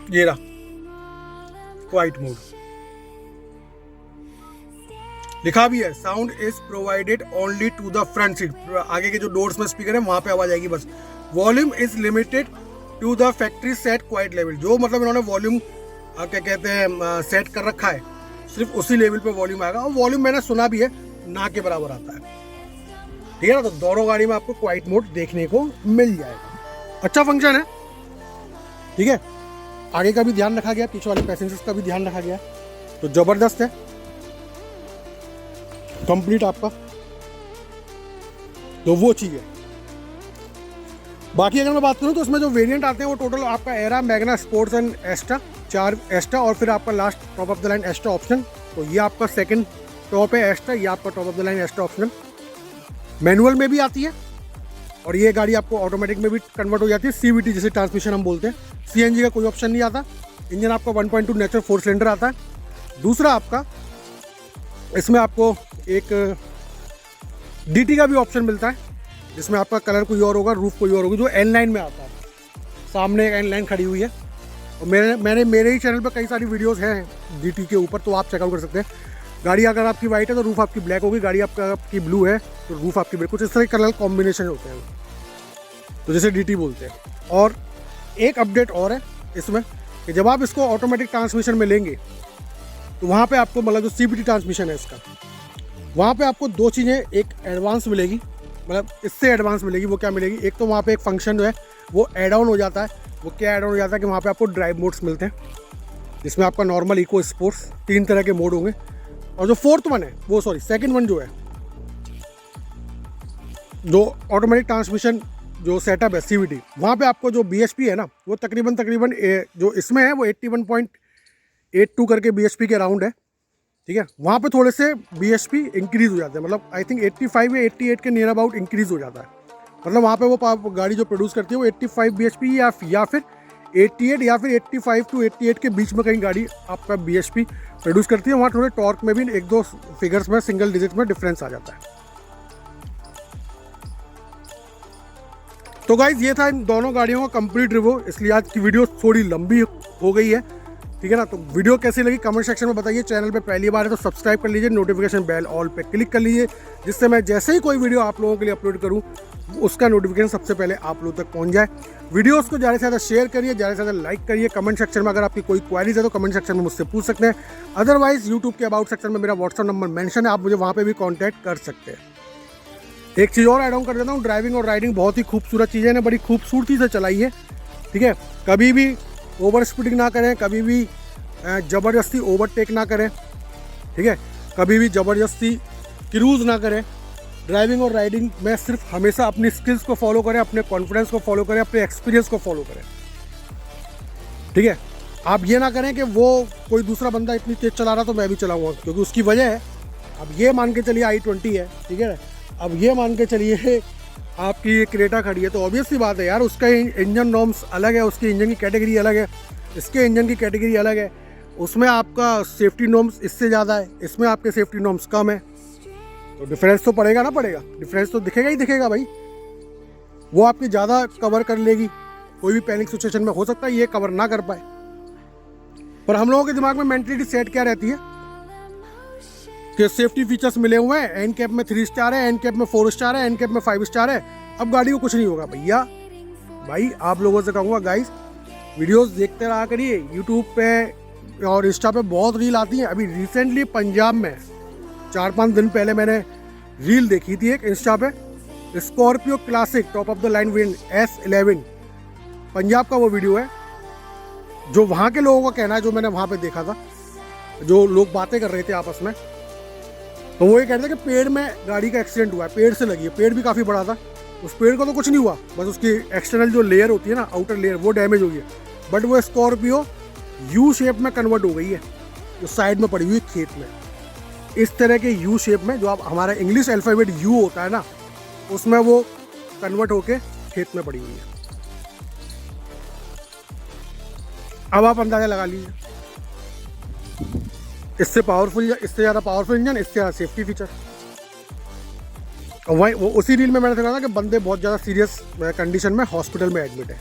ये रहा क्वाइट मोड, लिखा भी है sound is provided only to the front seat, आगे के जो डोर्स में स्पीकर है वहां पे आवाज आएगी बस। Volume is limited to the factory set quiet level, जो मतलब इन्होंने वॉल्यूम क्या कहते हैं सेट कर रखा है, सिर्फ उसी लेवल पे वॉल्यूम आएगा। और वॉल्यूम मैंने सुना भी है ना के बराबर आता है, ठीक है ना। तो दोनों गाड़ी में आपको क्वाइट मोड देखने को मिल जाएगा। अच्छा फंक्शन है, ठीक है। आगे का भी ध्यान रखा गया, पीछे वाले पैसेंजर्स का भी ध्यान रखा गया, तो जबरदस्त है कंप्लीट आपका। तो वो चीज़ है। बाकी अगर मैं बात करूँ तो इसमें जो वेरिएंट आते हैं वो टोटल आपका एरा, मैग्ना, स्पोर्ट्स एंड एस्टा, 4 एस्टा और फिर आपका last top of the line एस्टा option. तो ये आपका सेकंड टॉप है एस्टा, ये आपका top of the line एस्टा option. Manual में भी आती है और ये गाड़ी आपको ऑटोमेटिक में भी कन्वर्ट हो जाती है, CVT जैसे ट्रांसमिशन हम बोलते हैं। CNG का कोई ऑप्शन नहीं आता। इंजन आपका 1.2 नेचुरल 4 सिलेंडर आता है। दूसरा आपका इसमें आपको एक DT का भी ऑप्शन मिलता है, जिसमें आपका कलर कोई और होगा, रूफ कोई और होगी, जो N-line में आता है। सामने एक N-line खड़ी हुई है और मेरे ही चैनल पर कई सारी वीडियोस हैं DT के ऊपर, तो आप चेकआउट कर सकते हैं। गाड़ी अगर आपकी वाइट है तो रूफ आपकी ब्लैक होगी, गाड़ी आपकी ब्लू है तो रूफ आपकी ब्लैक, कुछ इस तरह कलर कॉम्बिनेशन होते हैं, तो जैसे DT बोलते हैं। और एक अपडेट और है इसमें कि जब आप इसको ऑटोमेटिक ट्रांसमिशन में लेंगे तो वहाँ पे आपको मतलब जो CVT ट्रांसमिशन है इसका, वहाँ पे आपको 2 चीज़ें एक एडवांस मिलेगी, मतलब इससे एडवांस मिलेगी। वो क्या मिलेगी, एक तो वहाँ पे एक फंक्शन जो है वो एड ऑन हो जाता है। वो क्या एड ऑन हो जाता है कि वहाँ पे आपको ड्राइव मोड्स मिलते हैं, जिसमें आपका नॉर्मल, इको, स्पोर्ट्स 3 तरह के मोड होंगे। और जो सेकंड वन जो है, जो ऑटोमेटिक ट्रांसमिशन जो सेटअप है CVT, वहाँ पे आपको जो BHP है ना, वो तकरीबन जो इसमें है वो 81.82 करके BHP के अराउंड है, ठीक है। वहाँ पे थोड़े से BHP इंक्रीज़ हो जाते हैं, मतलब आई थिंक 85 या 88 के नियर अबाउट इंक्रीज़ हो जाता है। मतलब वहाँ पे वो गाड़ी जो प्रोड्यूस करती है वो 85 BHP या फिर 88 या फिर 85 to 88 के बीच में कहीं गाड़ी आपका BHP प्रोड्यूस करती है। वहाँ थोड़े टॉर्क में भी 1-2 फिगर्स में, सिंगल डिजिट में डिफरेंस आ जाता है। तो गाइज ये था इन दोनों गाड़ियों का कंप्लीट रिव्यू, इसलिए आज की वीडियो थोड़ी लंबी हो गई है, ठीक है ना। तो वीडियो कैसी लगी कमेंट सेक्शन में बताइए। चैनल पे पहली बार है तो सब्सक्राइब कर लीजिए, नोटिफिकेशन बेल ऑल पे क्लिक कर लीजिए, जिससे मैं जैसे ही कोई वीडियो आप लोगों के लिए अपलोड करूं उसका नोटिफिकेशन सबसे पहले आप लोगों तक पहुंच जाए। वीडियोस को ज़्यादा से ज़्यादा शेयर करिए, ज़्यादा से ज़्यादा लाइक करिए। कमेंट सेक्शन में अगर आपकी कोई क्वेरीज है तो कमेंट सेक्शन में मुझसे पूछ सकते हैं। अदरवाइज यूट्यूब के अबाउट सेक्शन में मेरा व्हाट्सअप नंबर मेंशन है, आप मुझे वहाँ पर भी कॉन्टैक्ट कर सकते हैं। एक चीज़ और ऐड ऑन कर देता हूँ, ड्राइविंग और राइडिंग बहुत ही खूबसूरत चीज़ें हैं, बड़ी खूबसूरती से चलाई है, ठीक है। कभी भी ओवर स्पीडिंग ना करें, कभी भी ज़बरदस्ती ओवरटेक ना करें, ठीक है। कभी भी ज़बरदस्ती क्रूज़ ना करें। ड्राइविंग और राइडिंग में सिर्फ हमेशा अपनी स्किल्स को फॉलो करें, अपने कॉन्फिडेंस को फॉलो करें, अपने एक्सपीरियंस को फॉलो करें, ठीक है। आप ये ना करें कि वो कोई दूसरा बंदा इतनी तेज़ चला रहा तो मैं भी चलाऊँगा, क्योंकि उसकी वजह है। अब ये मान के चलिए i20 है, ठीक है। अब ये मान के चलिए आपकी ये क्रेटा खड़ी है, तो ऑब्वियस सी बात है यार, उसका इंजन नॉर्म्स अलग है, उसकी इंजन की कैटेगरी अलग है, इसके इंजन की कैटेगरी अलग है। उसमें आपका सेफ्टी नॉर्म्स इससे ज़्यादा है, इसमें आपके सेफ्टी नॉर्म्स कम है, तो डिफरेंस तो पड़ेगा ना, पड़ेगा, डिफरेंस तो दिखेगा ही दिखेगा भाई। वो आपकी ज़्यादा कवर कर लेगी, कोई भी पैनिक सिचुएशन में हो सकता है ये कवर ना कर पाए। पर हम लोगों के दिमाग में मेंटलिटी सेट क्या रहती है कि सेफ्टी फीचर्स मिले हुए हैं, एन कैप में 3 स्टार है, एन कैप में 4 स्टार है, एन कैप में 5 स्टार है, अब गाड़ी को कुछ नहीं होगा भैया। भाई आप लोगों से कहूँगा गाइस, वीडियोस देखते रहा करिए। यूट्यूब पे और इंस्टा पे बहुत रील आती हैं। अभी रिसेंटली पंजाब में 4-5 दिन पहले मैंने रील देखी थी एक इंस्टा पे, Scorpio classic top of the line variant S11, Punjab का वो वीडियो है। जो वहाँ के लोगों का कहना है, जो मैंने वहाँ पे देखा था, जो लोग बातें कर रहे थे आपस में, तो वो ये कहते हैं कि पेड़ में गाड़ी का एक्सीडेंट हुआ है, पेड़ से लगी है, पेड़ भी काफ़ी बड़ा था, उस पेड़ को तो कुछ नहीं हुआ, बस उसकी एक्सटर्नल जो लेयर होती है ना, आउटर लेयर, वो डैमेज हो गई है। बट वो स्कॉर्पियो यू शेप में कन्वर्ट हो गई है, जो साइड में पड़ी हुई है खेत में, इस तरह के यू शेप में, जो आप हमारा इंग्लिश अल्फ़ाबेट यू होता है ना, उसमें वो कन्वर्ट होके खेत में पड़ी हुई है। अब आप अंदाज़ा लगा लीजिए, इससे पावरफुल, इससे ज़्यादा पावरफुल इंजन, इससे ज़्यादा सेफ्टी फीचर। और वही वो उसी रील में मैंने देखा था कि बंदे बहुत ज़्यादा सीरियस कंडीशन में हॉस्पिटल में एडमिट है।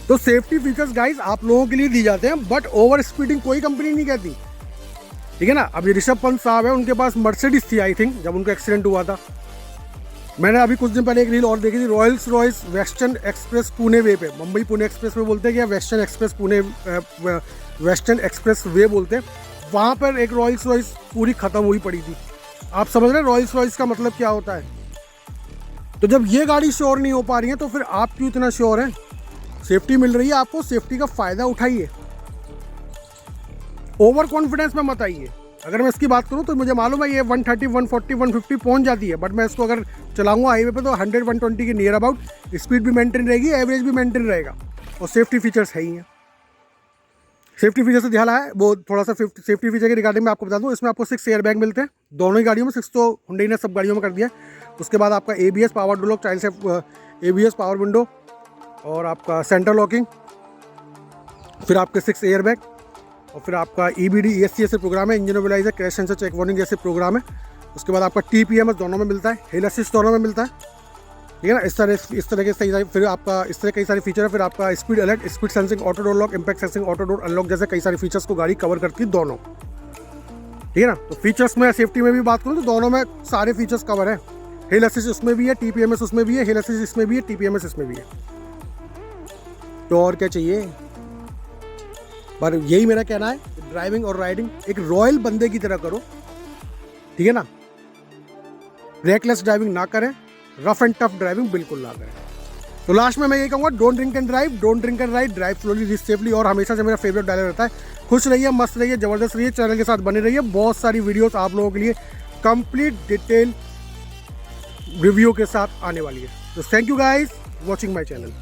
तो सेफ्टी फीचर्स गाइस आप लोगों के लिए दी जाते हैं, बट ओवर स्पीडिंग कोई कंपनी नहीं कहती, ठीक है ना। अब ये ऋषभ पंत साहब है, उनके पास मर्सिडीज थी आई थिंक, जब उनका एक्सीडेंट हुआ था। मैंने अभी कुछ दिन पहले एक रील और देखी थी, Royals Royce western express Pune way पे, मुंबई पुणे एक्सप्रेस वे बोलते हैं, या western express Pune, western express way बोलते हैं, वहाँ पर एक रॉयल्स रॉयस पूरी ख़त्म हुई पड़ी थी। आप समझ रहे हैं रॉयल्स रॉयस का मतलब क्या होता है? तो जब ये गाड़ी श्योर नहीं हो पा रही है तो फिर आप क्यों इतना श्योर हैं? सेफ्टी मिल रही है आपको, सेफ्टी का फ़ायदा उठाइए, ओवर कॉन्फिडेंस में मत आइए। अगर मैं इसकी बात करूं तो मुझे मालूम है ये 130, 140, 150 पहुंच जाती है, बट मैं इसको अगर चलाऊंगा हाईवे पे तो 100, 120 के नियर अबाउट स्पीड भी मेंटेन रहेगी, एवरेज भी मेंटेन रहेगा, और सेफ्टी फीचर्स है ही हैं। सेफ्टी फीचर से ध्यान आया वो थोड़ा सा सेफ्टी फीचर के रिगार्डिंग में आपको बता दूं, इसमें आपको 6 एयर बैग मिलते हैं दोनों ही गाड़ियों में। 6 तो हुंडई ने सब गाड़ियों में कर दिया है। उसके बाद आपका ABS power door lock, child safe ABS power window, और आपका सेंटर लॉकिंग, फिर आपके 6 एयर बैग, और फिर आपका EBD ESC ऐसे प्रोग्राम है, engine mobiliser, crash sensor, check warning जैसे प्रोग्राम है। उसके बाद आपका TPMS दोनों में मिलता है, हिल असिस्ट दोनों में मिलता है, ठीक है ना। इस तरह के फिर आपका इस तरह कई सारे फीचर है। फिर आपका speed alert, speed sensing, auto door lock, impact sensing, auto door unlock जैसे कई सारे फीचर्स को गाड़ी कवर करती है दोनों, ठीक है ना। तो फीचर्स में सेफ्टी में भी बात करूँ तो दोनों में सारे फीचर्स कवर है। हिल असिस्ट उसमें भी है, TPMS उसमें भी है, हिल असिस्ट इसमें भी है, TPMS इसमें भी है, तो और क्या चाहिए। पर यही मेरा कहना है, ड्राइविंग और राइडिंग एक रॉयल बंदे की तरह करो, ठीक है ना। रेकलेस ड्राइविंग ना करें, रफ एंड टफ ड्राइविंग बिल्कुल ना करें। तो लास्ट में मैं यही कहूँगा, don't drink and drive, don't drink and ride, drive slowly, reach safely. और हमेशा से मेरा फेवरेट डायलॉग रहता है, खुश रहिए, मस्त रहिए, ज़बरदस्त रहिए, चैनल के साथ बने रहिए। बहुत सारी वीडियोस आप लोगों के लिए कंप्लीट डिटेल रिव्यू के साथ आने वाली है। तो thank you guys watching my channel.